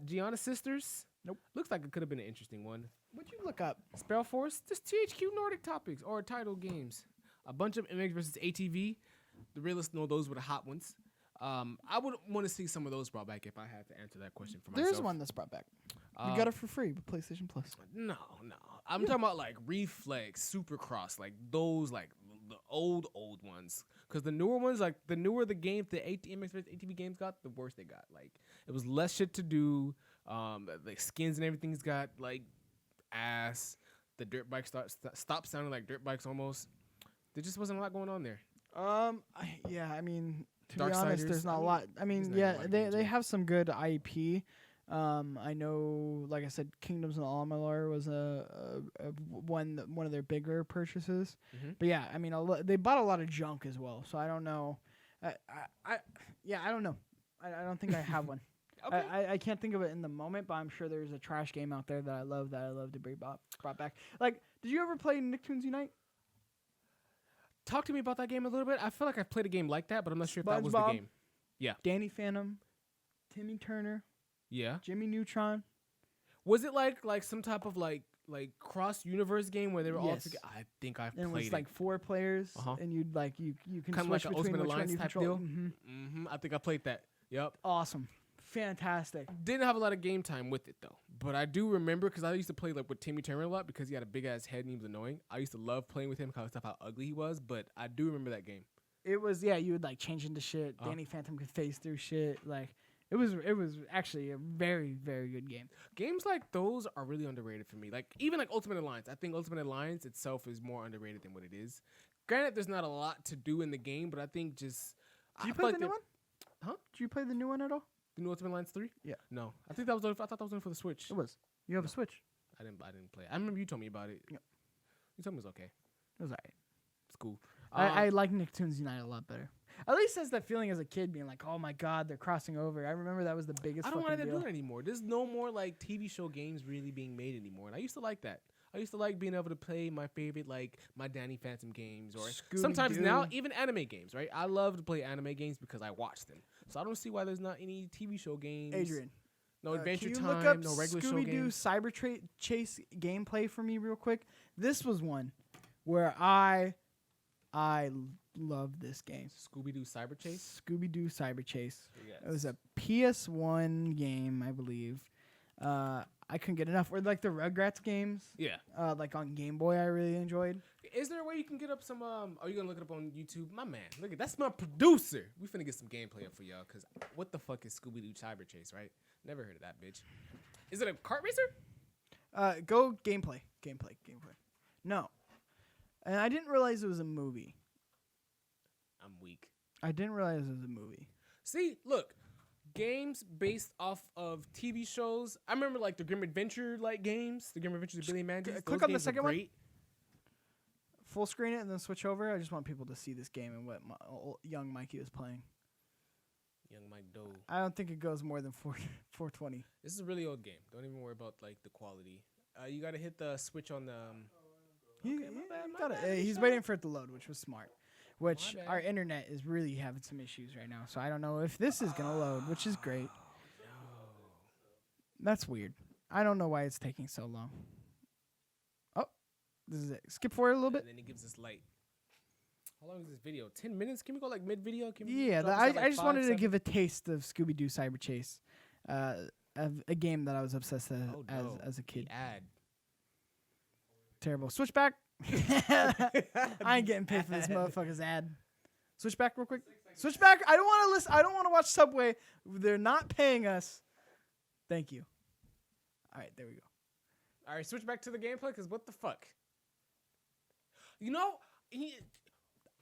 Gianna Sisters. Nope. Looks like it could have been an interesting one. What'd you look up? Spell Force. Just THQ Nordic Topics or title games. A bunch of MX versus ATV. The realists know those were the hot ones. I would want to see some of those brought back if I had to answer that question for myself. There's one that's brought back. You got it for free with PlayStation Plus. No. I'm talking about like Reflex, Supercross, like those, like the old ones. Because the newer ones, like the newer the game, the MX versus ATV games got, the worse they got. Like it was less shit to do. Like skins and everything's got like ass. The dirt bikes stopped sounding like dirt bikes almost. There just wasn't a lot going on there. I mean, to be honest, there's not a lot. I mean, not yeah, a lot of they games, they yeah. have some good IP. I know, like I said, Kingdoms of Amalur was one of their bigger purchases. Mhm. But yeah, I mean, they bought a lot of junk as well. So I don't know. I don't know. I don't think I have one. Okay. I can't think of it in the moment, but I'm sure there's a trash game out there that I love to be brought back. Like, did you ever play Nicktoons Unite? Talk to me about that game a little bit. I feel like I've played a game like that, but I'm not sure if that was the SpongeBob? game. Danny Phantom, Timmy Turner, Yeah. Jimmy Neutron. Was it like some type of like cross universe game where they were all Yes. together? I think I've And it played was like 4 players, Uh-huh. and you'd like you can Kinda switch like an between Ultimate which one Alliance you type control. deal? Mhm. I think I played that. Yep. Awesome, fantastic. Didn't have a lot of game time with it though, but I do remember because I used to play like with Timmy Turner a lot because he had a big ass head and he was annoying. I used to love playing with him because of how ugly he was, but I do remember that game. It was you would like change into shit. Uh-huh. Danny Phantom could phase through shit. Like it was actually a very very good game. Games like those are really underrated for me. Like even like Ultimate Alliance, I think Ultimate Alliance itself is more underrated than what it is. Granted, there's not a lot to do in the game, but I think just Did you I feel play like the new the- one? Huh? Did you play the new one at all? The new Ultimate Alliance 3? Yeah. No, I think that was. I thought that was only for the Switch. It was. You have a Switch. I didn't play it. I remember you told me about it. Yeah. You told me it was okay. It was alright. It's cool. I like Nicktoons Unite a lot better. At least has that feeling as a kid being like, oh my god, they're crossing over. I remember that was the biggest I don't want fucking to deal. do it anymore. There's no more like TV show games really being made anymore, and I used to like that. I used to like being able to play my favorite like my Danny Phantom games, or sometimes now even anime games. Right? I love to play anime games because I watch them. So I don't see why there's not any TV show games. Adrian, No Adventure can you Time, look up no regular show Scooby-Doo games. Cyber Chase gameplay for me real quick? This was one where I love this game. Scooby-Doo Cyber Chase. Scooby-Doo Cyber Chase. It was a PS1 game, I believe. I couldn't get enough. Or like the Rugrats games. Yeah. Like on Game Boy, I really enjoyed. Is there a way you can get up some? Are you gonna look it up on YouTube? My man, look at that's my producer. We finna get some gameplay up for y'all. Cause what the fuck is Scooby-Doo Cyber Chase? Right? Never heard of that bitch. Is it a kart racer? Go gameplay. No. And I didn't realize it was a movie. I'm weak. I didn't realize it was a movie. See, look, games based off of TV shows. I remember like the Grim Adventure like games, the Grim Adventures of Billy and Mandy. Click on the second one. Full screen it and then switch over. I just want people to see this game and what young Mikey was playing. Young Mike Doe. I don't think it goes more than 420. This is a really old game. Don't even worry about like the quality. You gotta hit the switch on the. He's waiting for it to load, which was smart. Which My bad. our internet is really having some issues right now. So I don't know if this is gonna load, which is great. That's weird. I don't know why it's taking so long. Oh, this is it. Skip forward a little bit. And then it gives us light. How long is this video? 10 minutes? Can we go like mid video? Yeah, I just wanted to give a taste of Scooby-Doo Cyber Chase, a game that I was obsessed with as a kid. The ad. Terrible. Switch back. I ain't getting paid for this motherfucker's ad. Switch back real quick. Switch back. I don't want to listen. I don't want to watch Subway. They're not paying us. Thank you. All right, there we go. All right, switch back to the gameplay, because what the fuck? You know,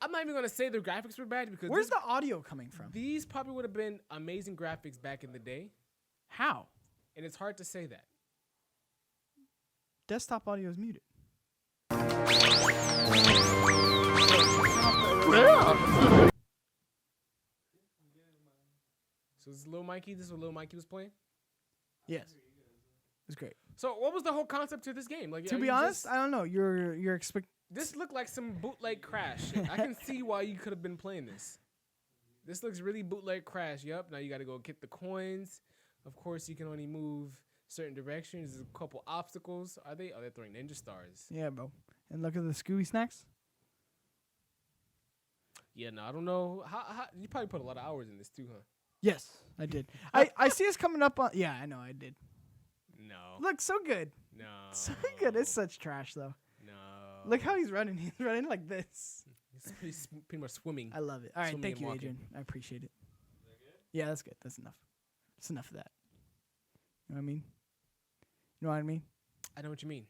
I'm not even going to say the graphics were bad, because Where's the audio coming from? these probably would have been amazing graphics back in the day, How? and it's hard to say that. Desktop audio is muted. So this is Lil Mikey. This is what Lil Mikey was playing. Yes. It's great. So what was the whole concept to this game? Like, To are be you honest, just- I don't know. You're this looked like some bootleg Crash shit. I can see why you could have been playing this. This looks really bootleg Crash. Yup. Now you got to go get the coins. Of course, you can only move certain directions. There's a couple obstacles. Are they? Oh, they're throwing ninja stars. Yeah, bro. And look at the Scooby snacks. Yeah, no, I don't know. How you probably put a lot of hours in this too, huh? Yes, I did. I see us coming up on. Yeah, I know I did. No. Look, so good. No. So good. It's such trash though. No. Look how he's running. He's running like this. He's pretty much swimming. I love it. All right, Swimming thank and you, walking. Adrian. I appreciate it. Yeah, that's good. That's enough. That's enough of that. You know what I mean? You know what I mean? I know what you mean.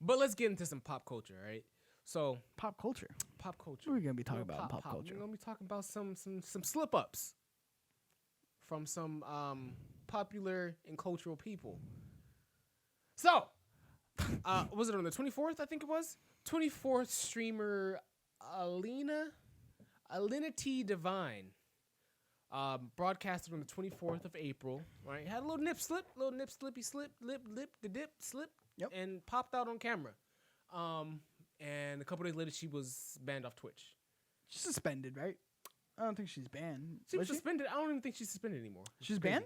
But let's get into some pop culture, all right? So, Pop culture. pop culture. What are we gonna be talking Little about in pop culture? We're gonna be talking about some slip ups from some popular and cultural people. So, was it on the 24th? I think it was 24th. Streamer Alina T Divine broadcasted on the 24th of April. Right, had a little slippy slip, lip the dip slip, Yep. and popped out on camera. And a couple days later, she was banned off Twitch. She's suspended, right? I don't think she's banned. She was Was she? suspended. I don't even think she's suspended anymore. Which She's is crazy.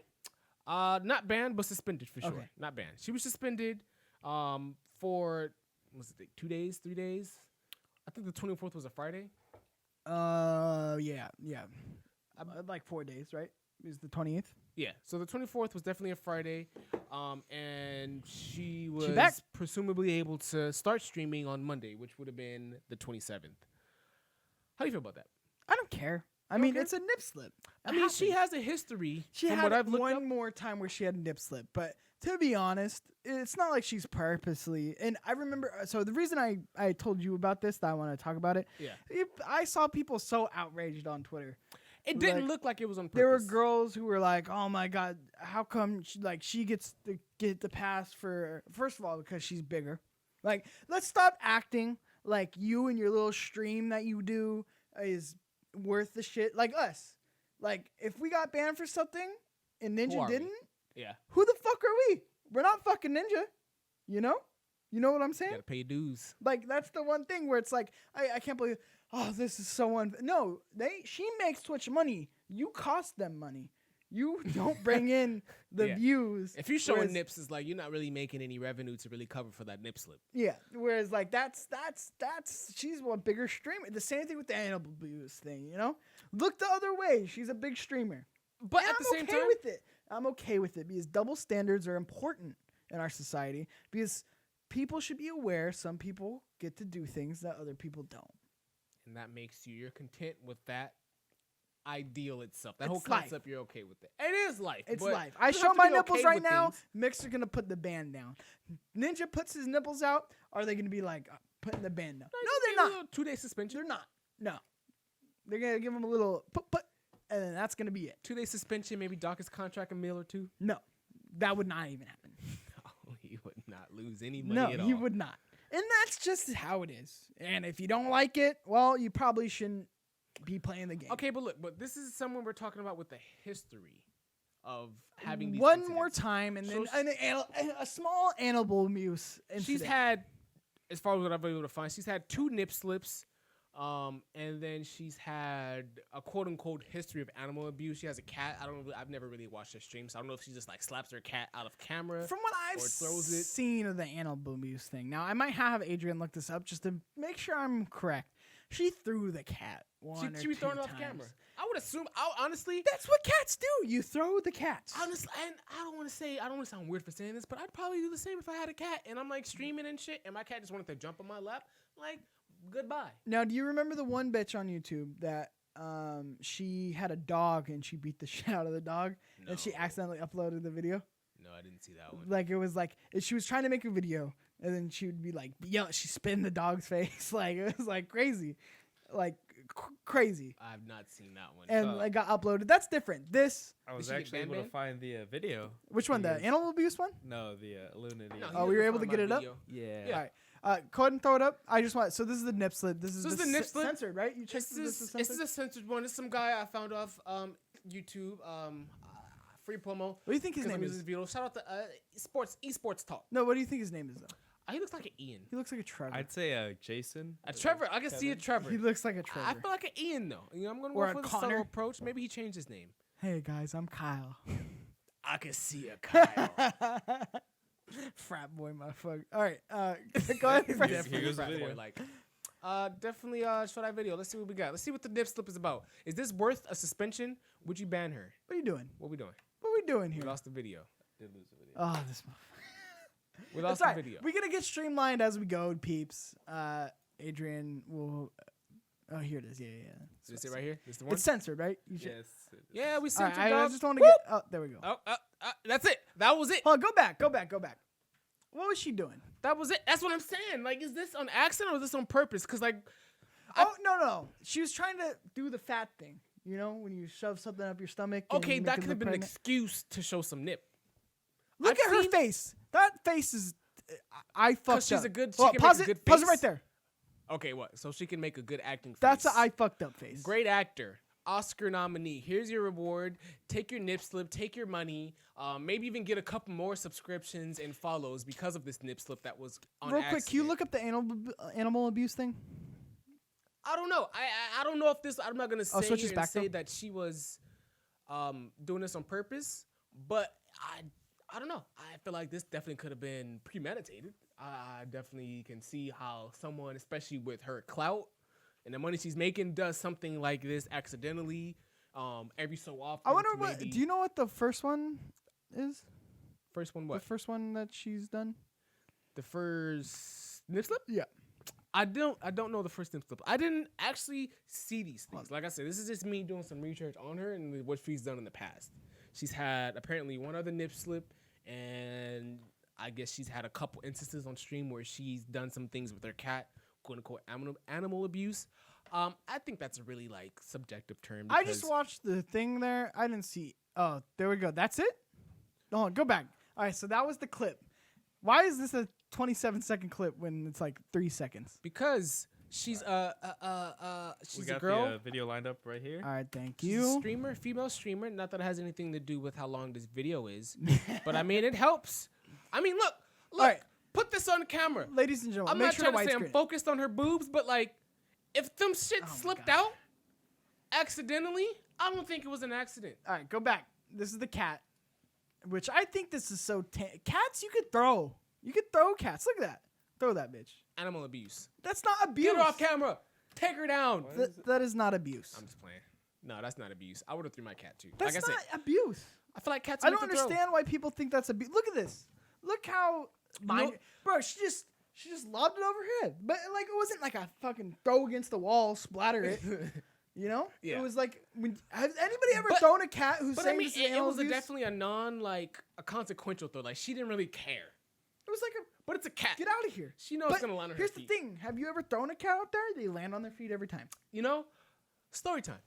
banned? Not banned, but suspended for sure. Okay. Not banned. She was suspended for, was it 2 days, 3 days? I think the 24th was a Friday. Yeah. Like 4 days, right? It was the 20th. Yeah. So the 24th was definitely a Friday. And she was back. presumably able to start streaming on Monday, which would have been the 27th. How do you feel about that? I don't care. I You mean, don't it's a nip slip. I mean, she has a history She from had what I've looked one up. more time where she had a nip slip, but to be honest, it's not like she's purposely. And I remember, so the reason I told you about this, that I want to talk about it. Yeah. I saw people so outraged on Twitter. It didn't like, look like it was on purpose. There were girls who were like, "Oh my god, how come she gets to get the pass for?" First of all, because she's bigger. Like, let's stop acting like you and your little stream that you do is worth the shit. Like us. Like, if we got banned for something and Who Ninja are we? didn't, Yeah. who the fuck are we? We're not fucking Ninja. You know? You know what I'm You saying? gotta pay your dues. Like, that's the one thing where it's like, I can't believe, oh, this is so no, she makes Twitch money. You cost them money. You don't bring in the Yeah. views. If you're showing whereas- nips, it's like you're not really making any revenue to really cover for that nip slip. Yeah. Whereas like that's she's a bigger streamer. The same thing with the animal abuse thing, you know? Look the other way. She's a big streamer. But And at the I'm same okay time, with it. I'm okay with it because double standards are important in our society because people should be aware some people get to do things that other people don't. and that makes you're content with that ideal itself. That It's whole life. concept, you're okay with it. It is life. It's but life. I you show have to my be nipples okay right with now. things. Mix are gonna put the band down. Ninja puts his nipples out. Are they gonna be like putting the band down? No, they're Maybe a not. little 2-day suspension. They're not. No, they're gonna give him a little put, and then that's gonna be it. 2-day suspension, maybe dock his contract a meal or two. No, that would not even happen. Oh, he would not lose any money No, at all. he would not. And that's just how it is. And if you don't like it, well, you probably shouldn't be playing the game. Okay, but look, but this is someone we're talking about with the history of having these One more incidents. time, and So then a small animal abuse incident. She's had, as far as what I've been able to find, she's had 2 nip slips, and then she's had a quote unquote history of animal abuse. She has a cat. I've never really watched her stream, so I don't know if she just like slaps her cat out of camera. From what I've or throws it. seen of the animal abuse thing. Now, I might have Adrian look this up just to make sure I'm correct. She threw the cat one or She was two throwing it off times. camera. I would assume. Honestly, That's what cats do. You throw the cats. honestly, and I don't want to sound weird for saying this, but I'd probably do the same if I had a cat and I'm like streaming and shit, and my cat just wanted to jump on my lap. Like, goodbye. Now, do you remember the one bitch on YouTube that she had a dog and she beat the shit out of the dog, and she accidentally uploaded the video. No, I didn't see that one. Like it was like she was trying to make a video, and then she would be like, she spit in the dog's face. Like it was like crazy, like crazy. I have not seen that one. And it got uploaded. That's different. This. I was she get actually able to banned? find the video. Which one? The animal abuse one? No, the Illuminati. No, Oh, he we were doesn't able to find get my it up? video. Yeah. All right. Go ahead and throw it up. I just want. So this is the nip slip. This is So the, this is the nip slip? censored, right? You checked this is This censored. is a censored one. This is some guy I found off YouTube. Free promo. What do you think his 'cause I'm name using is? his video. Shout out to esports talk. No, what do you think his name is though? He looks like an Ian. He looks like a Trevor. I'd say Jason. A Trevor. I can see a Trevor. He looks like a Trevor. I feel like an Ian though. You know, I'm gonna Or go a for the Connor. subtle approach. Maybe he changed his name. Hey guys, I'm Kyle. I can see a Kyle. Frat boy, motherfucker. All right, go ahead. Here Definitely goes the frat boy, video. like, definitely show that video. Let's see what we got. Let's see what the nip slip is about. Is this worth a suspension? Would you ban her? What are you doing? What we doing? What are we doing We here? lost the video. Did lose the video. Oh, this. We That's lost all the right. video. We're gonna get streamlined as we go, peeps. Adrian will. Oh, here it is. Yeah. Is this it right here? This the one? It's censored, right? You should. Yes. Yeah, we All censored. right, I dog. just want to get. Oh, there we go. That's it. That was it. Hold on, go back. What was she doing? That was it. That's what I'm saying. Like, is this on accident or is this on purpose? Because, like, Oh no. She was trying to do the fat thing. You know, when you shove something up your stomach. and okay, make that it could look have been an pregnant. excuse to show some nip. Look I've at her seen- face. That face is. I fucked up. she's a good- she Well, can pause make a it. good Pause it face. right there. Okay, what? So she can make a good acting face. That's a I fucked up face. Great actor. Oscar nominee. Here's your reward. Take your nip slip. Take your money. Maybe even get a couple more subscriptions and follows because of this nip slip that was on Real quick, accident. can you look up the animal abuse thing? I don't know. I don't know if this. I'm not gonna say, switch this and back, say though? that she was doing this on purpose, but I don't know. I feel like this definitely could have been premeditated. I definitely can see how someone, especially with her clout and the money she's making, does something like this accidentally. Every so often. I wonder to what. maybe- Do you know what the first one is? First one The what? first one that she's done. The first nip slip? Yeah. I don't know the first nip slip. I didn't actually see these things. Like I said, this is just me doing some research on her and what she's done in the past. She's had apparently one other nip slip, and I guess she's had a couple instances on stream where she's done some things with her cat, quote unquote animal abuse. I think that's a really like subjective term. I just because- watched the thing there. I didn't see. Oh, there we go. That's it. Hold on, go back. All right, so that was the clip. Why is this a 27-second clip when it's like 3 seconds? because she's We she's a got girl. the video lined up right here. All right, thank She's a you. streamer, female streamer. Not that it has anything to do with how long this video is, but I mean it helps. I mean, look, right. put this on camera. Ladies and gentlemen, I'm make not sure trying to say widescreen. I'm focused on her boobs, but like, if them shit Oh my slipped gosh. out accidentally, I don't think it was an accident. All right, go back. This is the cat, which I think this is so. Cats you could throw. You could throw cats. Look at that. Throw that bitch. Animal abuse. That's not abuse. Get her off camera. Take her down. That is not abuse. I'm just playing. No, that's not abuse. I would have threw my cat too. That's like I not said, abuse. I feel like cats. I make don't the throw. understand why people think that's abuse. Look at this. Look how bro. She just lobbed it over her head, but like it wasn't like a fucking throw against the wall, splatter it. You know? Yeah. It was like has anybody ever But- thrown a cat who's But saying I mean, this is it animal was abuse? definitely a a consequential throw. Like she didn't really care. It was like But it's a cat. get out of here. She knows But it's gonna land on her here's feet. the thing: have you ever thrown a cat out there? They land on their feet every time. You know, story time.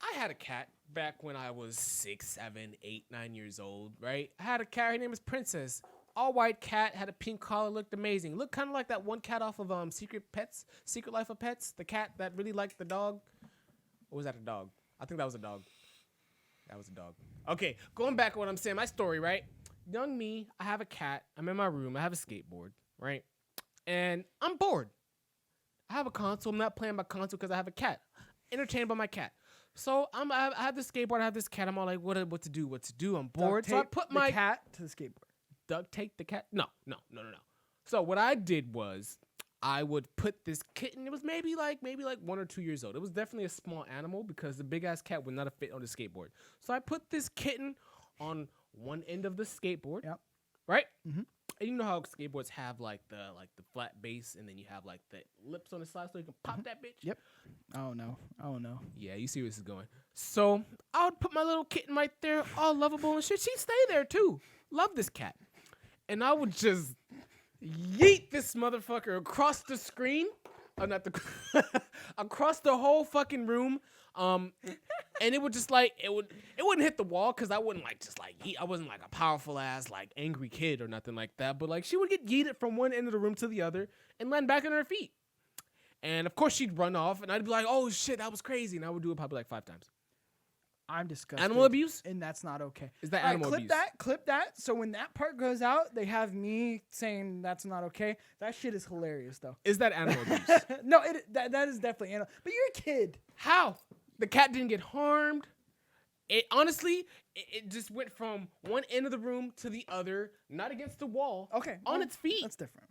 I had a cat back when I was 6, 7, 8, 9 years old, right? I had a cat. Her name was Princess. All white cat, had a pink collar, looked amazing. Looked kind of like that one cat off of Secret Life of Pets. The cat that really liked the dog. Or was that a dog? I think that was a dog. That was a dog. Okay, going back to what I'm saying, my story, right? Young me, I have a cat. I'm in my room. I have a skateboard, right? And I'm bored. I have a console. I'm not playing my console because I have a cat. Entertained by my cat. So I have this skateboard. I have this cat. I'm all like, what to do? I'm bored. So I put my cat to the skateboard. duct tape the cat. No. So what I did was I would put this kitten. It was maybe like 1 or 2 years old. It was definitely a small animal because the big ass cat would not have fit on the skateboard. So I put this kitten on one end of the skateboard. Yep. Right? And you know how skateboards have like the flat base, and then you have like the lips on the side, so you can pop that bitch. Yep. Oh no. Yeah, you see where this is going. So I would put my little kitten right there, all lovable and shit. She'd stay there too. Love this cat. And I would just yeet this motherfucker across the screen. Not the across the whole fucking room. And it would just like it wouldn't hit the wall because I wouldn't like just like yeet. I wasn't like a powerful ass like angry kid or nothing like that. But like she would get yeeted from one end of the room to the other and land back on her feet. And of course she'd run off and I'd be like, oh shit, that was crazy. And I would do it probably like 5 times. I'm disgusted. Animal abuse? And that's not okay. Is that All animal clip abuse? Clip that. So when that part goes out, they have me saying that's not okay. That shit is hilarious, though. Is that animal abuse? No, that is definitely animal. But you're a kid. How? The cat didn't get harmed. It honestly, it just went from one end of the room to the other, not against the wall. Okay. On its feet. That's different.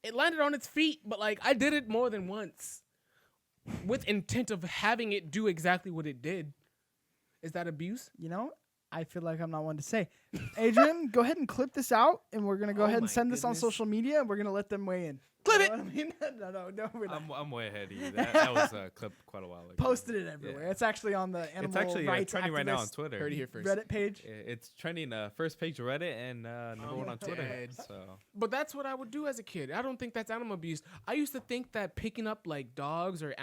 It landed on its feet, but like I did it more than once with intent of having it do exactly what it did. Is that abuse? You know, I feel like I'm not one to say. Adrian, go ahead and clip this out, and we're gonna go ahead and send this on social media, and we're gonna let them weigh in. Clip You it. know what I mean? No, we're not. I'm way ahead of you. That was clipped quite a while ago. Posted it everywhere. Yeah. It's actually on the animal It's actually rights trending right now on activist Twitter. Heard it here first. Reddit page. It's trending first page of Reddit and number one on Twitter. dead. So But that's what I would do as a kid. I don't think that's animal abuse. I used to think that picking up like dogs or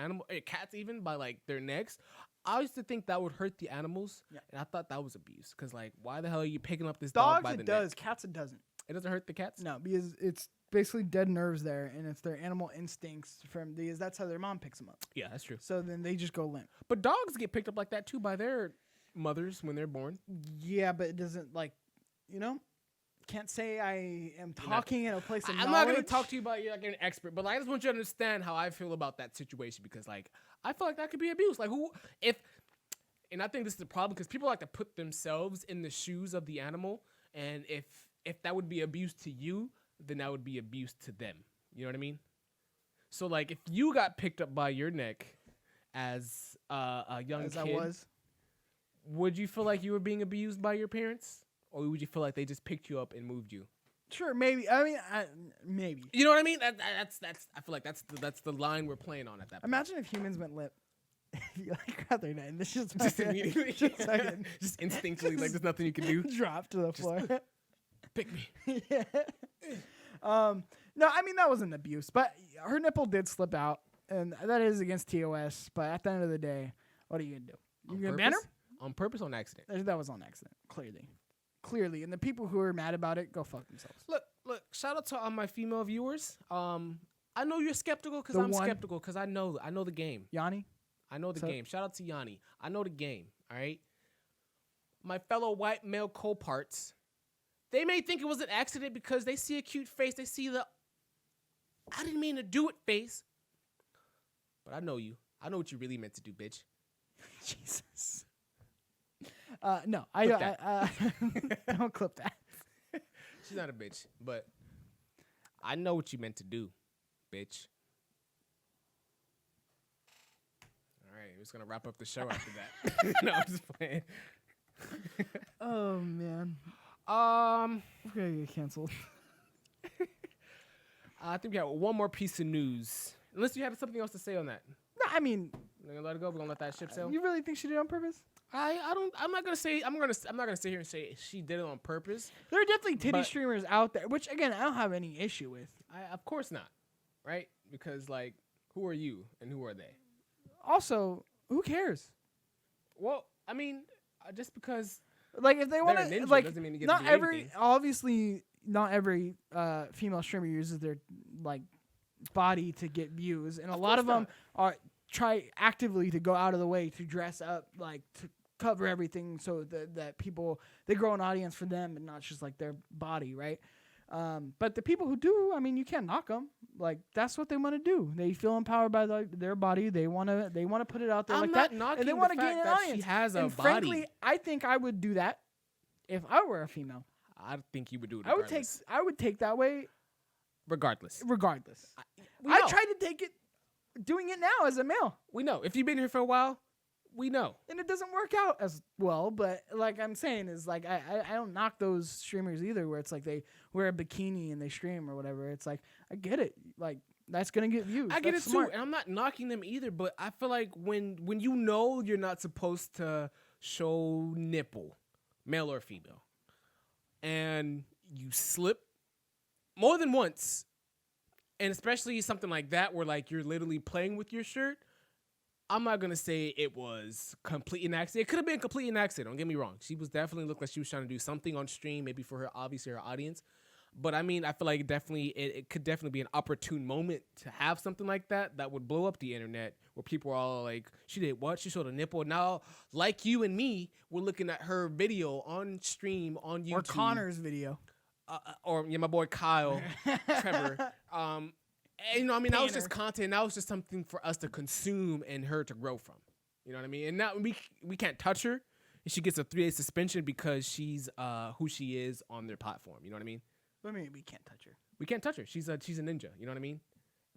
cats even by like their necks, I used to think that would hurt the animals, and I thought that was abuse. Cause like, why the hell are you picking up this dog Dogs by it the does. neck? Cats it doesn't. It doesn't hurt the cats. No, because it's basically dead nerves there, and it's their animal instincts because that's how their mom picks them up. Yeah, that's true. So then they just go limp. But dogs get picked up like that too by their mothers when they're born. Yeah, but it doesn't can't say I am talking in a place of I'm not gonna knowledge. talk to you about you're like an expert, but like, I just want you to understand how I feel about that situation because like I feel like that could be abuse. Like and I think this is the problem because people like to put themselves in the shoes of the animal, and if that would be abuse to you, then that would be abuse to them. You know what I mean? So like if you got picked up by your neck as a young kid, would you feel like you were being abused by your parents? Or would you feel like they just picked you up and moved you? Sure, maybe. I mean, maybe. You know what I mean? That's. I feel like that's the line we're playing on at that point. Imagine if humans went limp. You like grab their neck and this just Immediately, just instinctively, like there's nothing you can do. Drop to the floor. Pick me. Yeah. No, I mean that wasn't abuse, but her nipple did slip out, and that is against TOS. But at the end of the day, what are you gonna do? You gonna ban her? On purpose or on accident? That was on accident, clearly. And the people who are mad about it, go fuck themselves. Look. Shout out to all my female viewers. I know you're skeptical because I'm skeptical because I know the game. Yanni, I know the game. Shout out to Yanni. I know the game. All right. My fellow white male co-parts, they may think it was an accident because they see a cute face. They see the I didn't mean to do it face. But I know you. I know what you really meant to do, bitch. Jesus. No, I don't clip that. She's not a bitch, but I know what you meant to do, bitch. All right, we're just gonna wrap up the show after that. No, I'm just playing. Oh man. We're gonna get canceled. I think we got one more piece of news. Unless you had something else to say on that. No, I mean, We're gonna let it go. We're gonna let that ship sail. you really think she did it on purpose? I'm not gonna sit here and say she did it on purpose. There are definitely titty But- streamers out there, which again I don't have any issue with. Of course not, right? Because like, who are you and who are they? Also, who cares? Well, I mean, just because Like if they want they're a to, ninja like doesn't mean you get not to do every anything. obviously not every female streamer uses their like body to get views, and a lot of them are try actively to go out of the way to dress up, like to cover everything so that people they grow an audience for them and not just like their body, right? But the people who do, I mean, you can't knock them. Like that's what they want to do. They feel empowered by their body. They want to put it out there I'm like not that, knocking and they the want to fact gain an that audience. she has a and body. frankly, I think I would do that if I were a female. I think you would do it. I would take that way regardless. regardless. We I know. tried to take it, doing it now as a male. We know if you've been here for a while, we know. And it doesn't work out as well, but like I'm saying is like I don't knock those streamers either where it's like they wear a bikini and they stream or whatever. It's like I get it. Like that's gonna get views. I get That's it smart. too, and I'm not knocking them either, but I feel like when you know you're not supposed to show nipple, male or female, and you slip more than once, and especially something like that where like you're literally playing with your shirt, I'm not gonna say it was complete an accident. It could have been complete an accident. Don't get me wrong. She was definitely looked like she was trying to do something on stream, maybe for her, obviously her audience. But I mean, I feel like it could definitely be an opportune moment to have something like that would blow up the internet, where people are all like, "She did what? She showed a nipple." Now, like you and me, we're looking at her video on stream on YouTube Or Connor's video. or my boy Kyle, Trevor. And, you know, I mean, that was just Tanner. content. That was just something for us to consume and her to grow from. You know what I mean? And now we can't touch her, and she gets a 3-day suspension because she's who she is on their platform. You know what I mean? I mean, we can't touch her. We can't touch her. She's a ninja. You know what I mean?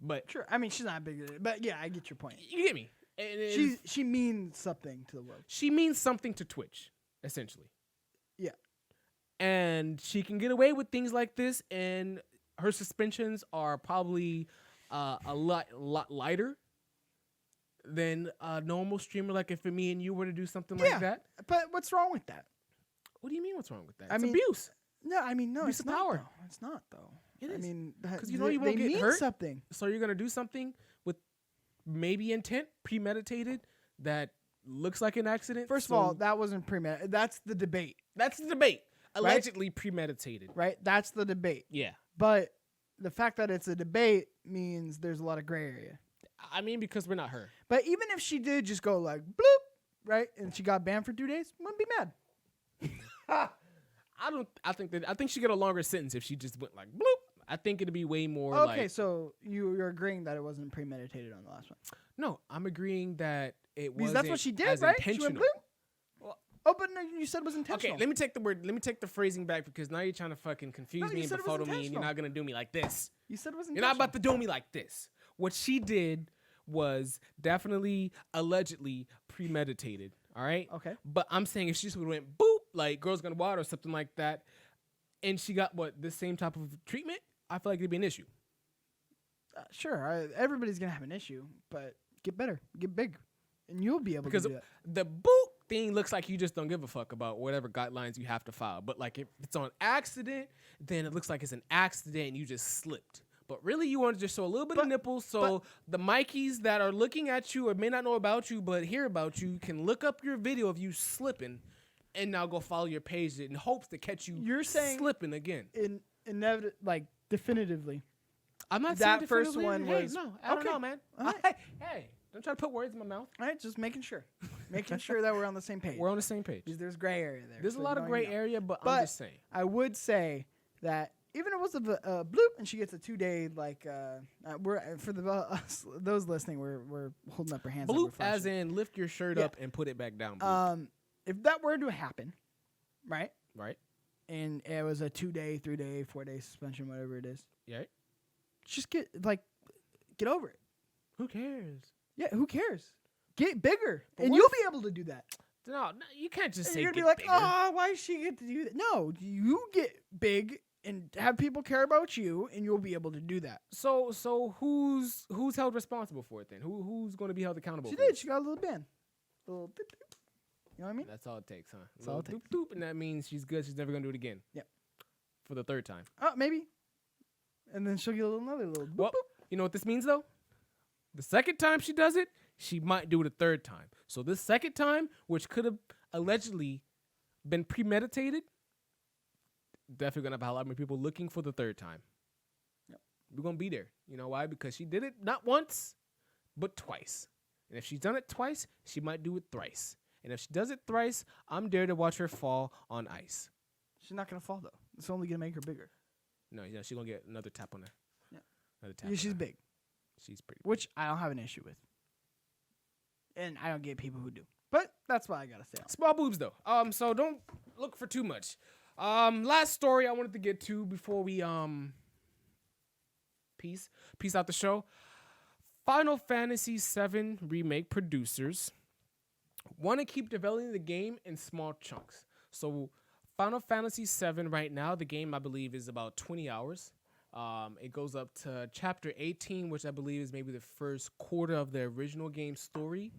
But Sure. I mean, she's not big, but yeah, I get your point. you get me. And She means something to the world. she means something to Twitch, essentially. Yeah. And she can get away with things like this, and her suspensions are probably a lot lighter than a normal streamer. Like if me and you were to do something Yeah. like that. But what's wrong with that? What do you mean? What's wrong with that? I It's mean, abuse. No, I mean, no, Abuse it's of not. power. Though. It's not though. It I is. mean, 'Cause you know you won't they get mean hurt. something. So you're gonna do something with maybe intent, premeditated, that looks like an accident. First So of all, that wasn't premeditated. That's the debate, that's the debate. Allegedly premeditated. right? That's the debate. Yeah. But the fact that it's a debate means there's a lot of gray area. I mean, because we're not her. But even if she did just go like bloop, right, and she got banned for 2 days, wouldn't be mad. I think she get a longer sentence if she just went like bloop. I think it'd be way more Okay, like. so you're agreeing that it wasn't premeditated on the last one. No, I'm agreeing that it was. Because that's what she did, as right? She Intentional. went bloop. Oh, but no, you said it was intentional. Okay, let me take the phrasing back, because now you're trying to fucking confuse No, you me and said it was befuddle me, and you're intentional. not gonna do me like this. You said it was You're intentional. not about to do me like this. What she did was definitely, allegedly premeditated. All right. Okay. But I'm saying if she just would have went boop, like Girls Gonna Wild or something like that, and she got the same type of treatment, I feel like it'd be an issue. Sure, everybody's gonna have an issue, but get better, get big, and you'll be able Because to do that. the boop thing looks like you just don't give a fuck about whatever guidelines you have to file. But like if it's on accident, then it looks like it's an accident and you just slipped. But really, you want to just show a little bit of nipples, so the Mikeys that are looking at you or may not know about you but hear about you can look up your video of you slipping, and now go follow your page in hopes to catch you. You're saying slipping again. Like definitively. I'm not that saying first definitively. one Hey, was- no. I don't okay. know, man. All right. Hey, don't try to put words in my mouth. All right, just making sure, making sure that we're on the same page. We're on the same page. Because there's gray area there. There's so a lot you of know, you gray know. area, but But I'm just saying. I would say that even if it was a bloop and she gets a 2-day, like we're for those listening, we're holding up our hands. like Bloop, we're flashing. as in lift your shirt Yeah. up and put it back down. Bloop. If that were to happen, right, Right? and it was a 2-day, 3-day, 4-day suspension, whatever it is, Yeah. just get over it. Who cares? Yeah, who cares? Get bigger, and what you'll if- be able to do that. No, you can't just And say you're get gonna be like, bigger. oh, why does she get to do that? No, you get big and have people care about you, and you'll be able to do that. So who's held responsible for it then? Who's going to be held accountable? She for did. this? She got a little band, a little. Doop, doop. You know what I mean? That's all it takes, huh? That's all it Little doop, doop, and that means she's good. She's never going to do it again. Yep. For the third time. Oh, maybe. And then she'll get another little. Boop, Well, boop. you know what this means though? The second time she does it, she might do it a third time. So this second time, which could have allegedly been premeditated, definitely gonna have a lot more people looking for the third time. Yep. We're gonna be there. You know why? Because she did it not once, but twice. And if she's done it twice, she might do it thrice. And if she does it thrice, I'm dare to watch her fall on ice. She's not gonna fall though. It's only gonna make her bigger. No, she's gonna get another tap on her. Yeah. Another tap. Yeah, on she's her. big, She's pretty. which I don't have an issue with, and I don't get people who do. But that's what I gotta say. Small boobs though. So don't look for too much. Last story I wanted to get to before we peace out the show. Final Fantasy VII Remake producers want to keep developing the game in small chunks. So Final Fantasy VII right now, the game I believe is about 20 hours. It goes up to chapter 18, which I believe is maybe the first quarter of the original game story.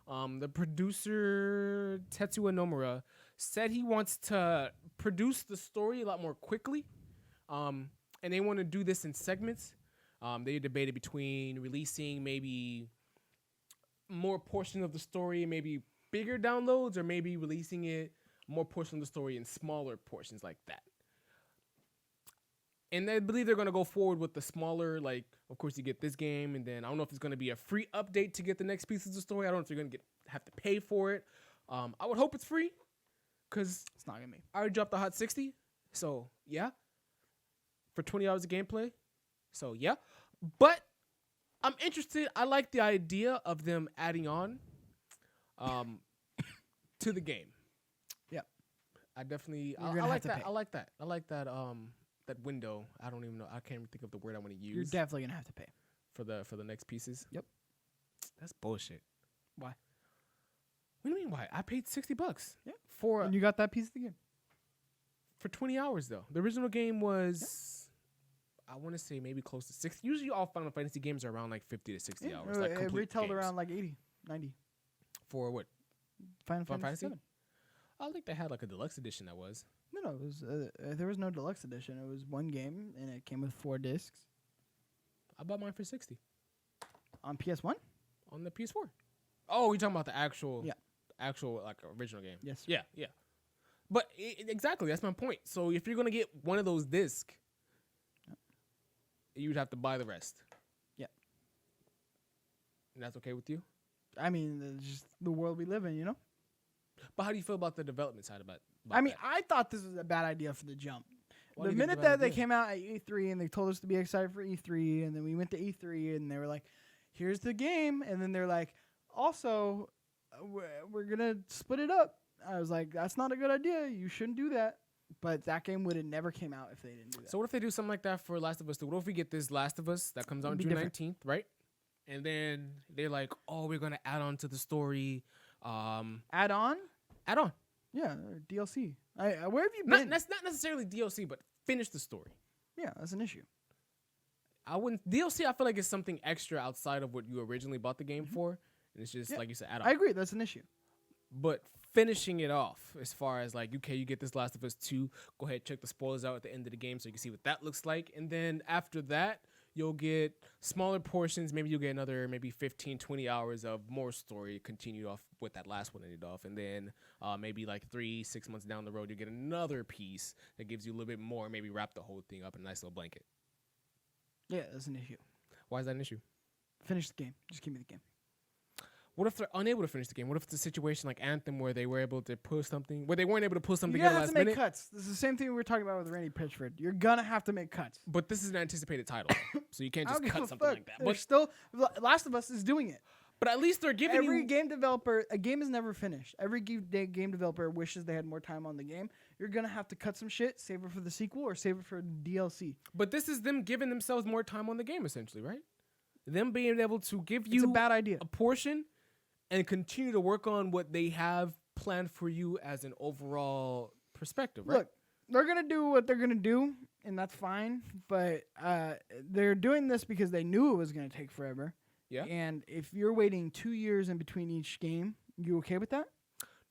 The producer, Tetsuya Nomura, said he wants to produce the story a lot more quickly. And they want to do this in segments. They debated between releasing maybe more portion of the story, maybe bigger downloads, or maybe releasing it more portion of the story in smaller portions like that. And I believe they're going to go forward with the smaller, like, of course, you get this game, and then I don't know if it's going to be a free update to get the next pieces of the story. I don't know if you're going to have to pay for it. I would hope it's free, because It's not going to be. I already dropped the hot 60, so yeah. For 20 hours of gameplay, so yeah. But I'm interested. I like the idea of them adding on to the game. Yep. I definitely You're I gonna like have to that. pay. I like that. I like that that window. I don't even know. I can't even think of the word I want to You're use definitely going to have to pay. for the next pieces. Yep. That's bullshit. Why? What do you mean why? I paid $60 Yeah. for And you got that piece of the game. for 20 hours though. The original game was I want to say maybe close to 60. Usually all Final Fantasy games are around like 50 to 60 hours. Like it complete retailed games. around like 80, 90. For what? Final Final Fantasy Fantasy? 7. I think they had like a deluxe edition that was. No, it was there was no deluxe edition. It was one game, and it came with 4 discs I bought mine for 60 on PS1. on the PS4. Oh, you're talking about the actual Yeah. actual like original game. Yes. Yeah, yeah. But exactly, that's my point. So if you're going to get one of those discs, you'd have to buy the rest. Yeah. And that's okay with you? I mean, it's just the world we live in, you know. But how do you feel about the development side about I mean, that? I thought this was a bad idea from the jump. Why The do you think minute it's a bad that they idea? came out at E3 and they told us to be excited for E3, and then we went to E3 and they were like, "Here's the game," and then they're like, "Also, we're gonna split it up." I was like, "That's not a good idea. You shouldn't do that." But that game would have never came out if they didn't do that. So what if they do something like that for Last of Us 2? What if we get this Last of Us that comes out on It'd be June different. 19th, right? And then they're like, "Oh, we're gonna add on to the story." Add on, Add on. yeah, or DLC. Where have you Not been? that's not necessarily DLC, but finish the story. Yeah, that's an issue. I wouldn't DLC. I feel like it's something extra outside of what you originally bought the game for, and it's just Yeah. like you said, add on. I agree. That's an issue. But finishing it off, as far as like, okay, you get this Last of Us 2, go ahead, check the spoilers out at the end of the game so you can see what that looks like. And then after that, you'll get smaller portions. Maybe you'll get another maybe 15, 20 hours of more story, continue off with that last one ended off. And then maybe like 3-6 months down the road, you get another piece that gives you a little bit more, maybe wrap the whole thing up in a nice little blanket. Yeah, that's an issue. Why is that an issue? Finish the game. Just give me the game. What if they're unable to finish the game? What if it's a situation like Anthem where they were able to pull something, where they weren't able to pull something You're together gonna have last to make minute? cuts. This is the same thing we were talking about with Randy Pitchford. You're gonna have to make cuts. But this is an anticipated title, so you can't I just don't give cut a something fuck. like that. There's But still, Last of Us is doing it. at least they're giving Every you. game developer, a game is never finished. Every game developer wishes they had more time on the game. You're gonna have to cut some shit, save it for the sequel, or save it for DLC. But this is them giving themselves more time on the game, essentially, right? Them being able to give It's you a bad idea. a portion and continue to work on what they have planned for you as an overall perspective, right? Look, they're gonna do what they're gonna do, and that's fine. But they're doing this because they knew it was gonna take forever. Yeah. And if you're waiting 2 years in between each game, you okay with that?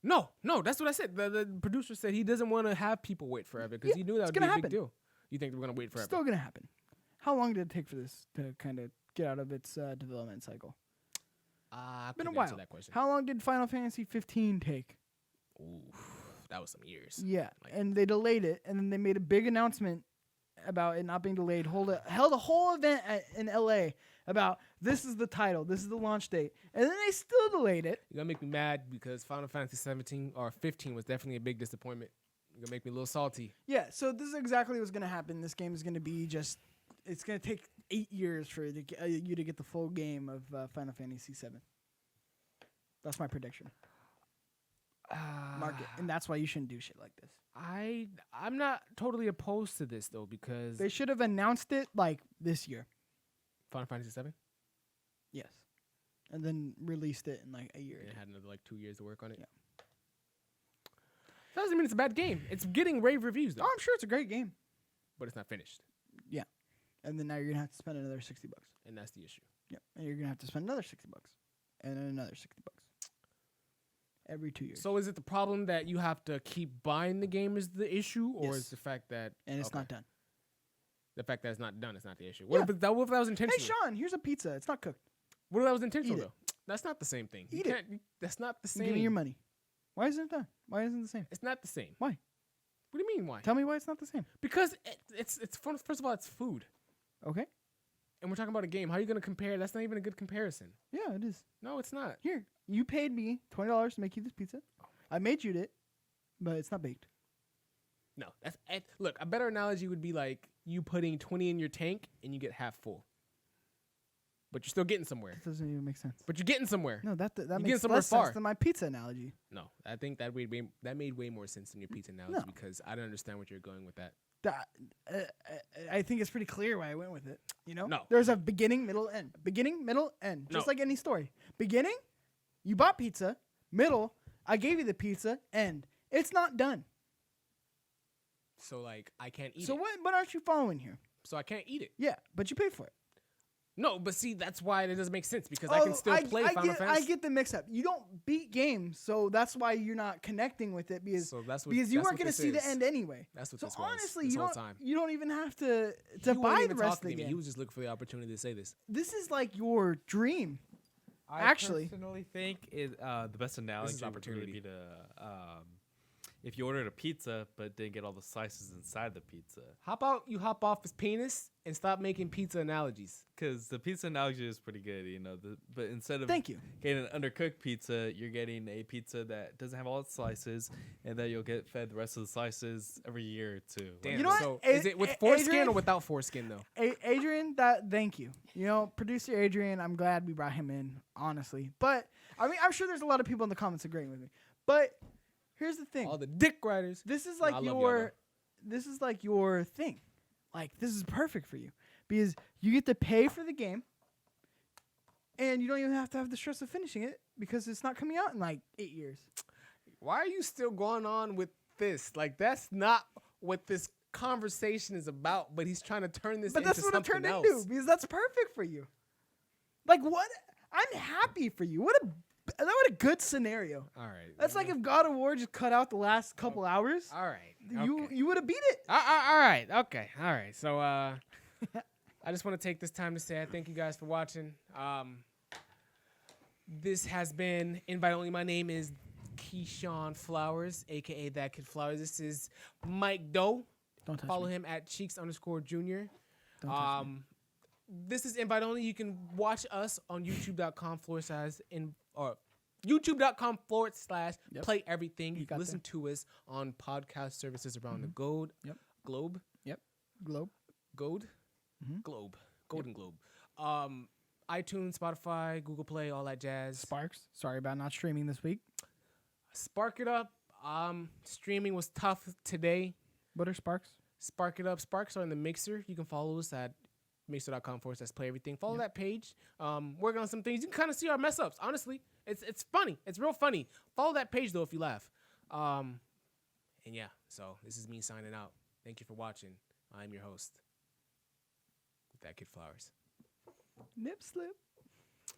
No, that's what I said. The producer said he doesn't want to have people wait forever because Yeah, he knew that it's would be gonna a big happen. deal. You think they're going to wait forever? Still gonna happen. How long did it take for this to kind of get out of its development cycle? I Been a couldn't answer while. that question. How long did Final Fantasy 15 take? Ooh, that was some years. Yeah, Like- and they delayed it, and then they made a big announcement about it not being delayed. Held a whole event in LA about this is the title, this is the launch date, and then they still delayed it. You're going to make me mad because Final Fantasy 17 or 15 was definitely a big disappointment. You're going to make me a little salty. Yeah, so this is exactly what's gonna happen. This game is gonna be it's gonna take 8 years for you to get the full game of Final Fantasy 7. That's my prediction. Mark it, and that's why you shouldn't do shit like this. I'm not totally opposed to this though because They should have announced it like this year. Final Fantasy 7. Yes. and then released it in like a year. It had another like 2 years to work on it. Yeah. That doesn't mean it's a bad game. It's getting rave reviews though, Oh, I'm sure it's a great game. but it's not finished, And then now you're gonna have to spend another $60. and that's the issue. Yep. And you're gonna have to spend another $60, and then another $60 every 2 years. So is it the problem that you have to keep buying the game is the issue, or Yes. is the fact that and it's okay. not done. The fact that it's not done is not the issue. Yeah. What if that was Hey, intentional? Sean, here's a pizza. It's not cooked. What if that was intentional Eat it. though? That's not the same thing. Eat it. That's not the Give me same. your money. Why isn't it done? Why isn't it the same? It's not the same. Why? What do you mean why? Tell me why it's not the same. Because it's fun. First of all, it's food, Okay. and we're talking about a game. How are you gonna compare? That's not even a good comparison. Yeah, it is. No, it's not. Here, you paid me $20 to make you this pizza. I made you it, but it's not baked. No, look. A better analogy would be like you putting 20 in your tank and you get half full, but you're still getting somewhere. That doesn't even make sense. But you're getting somewhere. No, that getting makes somewhere less far. sense than my pizza analogy. No, I think that made way more sense than your pizza analogy No. because I don't understand what you're going with that. I think it's pretty clear why I went with it. You know, No. there's a beginning, middle, end. Beginning, middle, end. Just No. like any story. Beginning, you bought pizza. Middle, I gave you the pizza. End. It's not done. So like I can't eat So it. what aren't you following here? So I can't eat it. Yeah, but you paid for it. No, but see that's why it doesn't make sense because I can still play Final Fantasy. I get the mix up. You don't beat games, so that's why you're not connecting with it because So that's what because you that's weren't what going to this see the is. end anyway. That's what So this was honestly, this you whole don't time. you don't even have to He wasn't buy even the rest of talking the to me. game. He was just looking for the opportunity to say this. This is like your dream. I Actually- personally think the best analogy would really opportunity. be to if you ordered a pizza but didn't get all the slices inside the pizza. How about you hop off his penis and stop making pizza analogies? Because the pizza analogy is pretty good, you know. But instead of Thank you. getting an undercooked pizza, you're getting a pizza that doesn't have all its slices, and that you'll get fed the rest of the slices every year or two. Damn. You know what? So A- is it with A- foreskin Adrian? or without foreskin though? Adrian, thank you. You know, producer Adrian, I'm glad we brought him in, honestly. But I mean, I'm sure there's a lot of people in the comments agreeing with me. But here's the thing. All the dick riders. This is I like love y'all, your thing. Like this is perfect for you because you get to pay for the game and you don't even have to have the stress of finishing it because it's not coming out in like 8 years. Why are you still going on with this? Like that's not what this conversation is about. But he's trying to turn this But into that's what it something turned else. into because that's perfect for you. Like what? I'm happy for you. What a good scenario. All right. That's like if God of War just cut out the last couple hours. All right. You would have beat it. All right. Okay. All right. So I just want to take this time to say I thank you guys for watching. This has been Invite Only. My name is Shawn Flowers, aka That Kid Flowers. This is Mike Doe. Don't touch Follow me. him at Cheeks_Junior. Don't touch me. This is Invite Only. You can watch us on YouTube.com/YouTube.com/play Yep. everything. You can got listen to us on podcast services around the globe. Yep. Globe. Globe. Gold? Mhm. Globe. Golden Globe. iTunes, Spotify, Google Play, all that jazz. Sparks. Sorry about not streaming this week. Spark it up. Streaming was tough today. What are Sparks? Spark it up. Sparks are in the Mixer. You can follow us at mixer.com/play everything. Follow that page. Working on some things. You can kind of see our mess ups. Honestly, it's funny. It's real funny. Follow that page though if you laugh. And yeah, so this is me signing out. Thank you for watching. I'm your host, That Kid Flowers. Nip slip.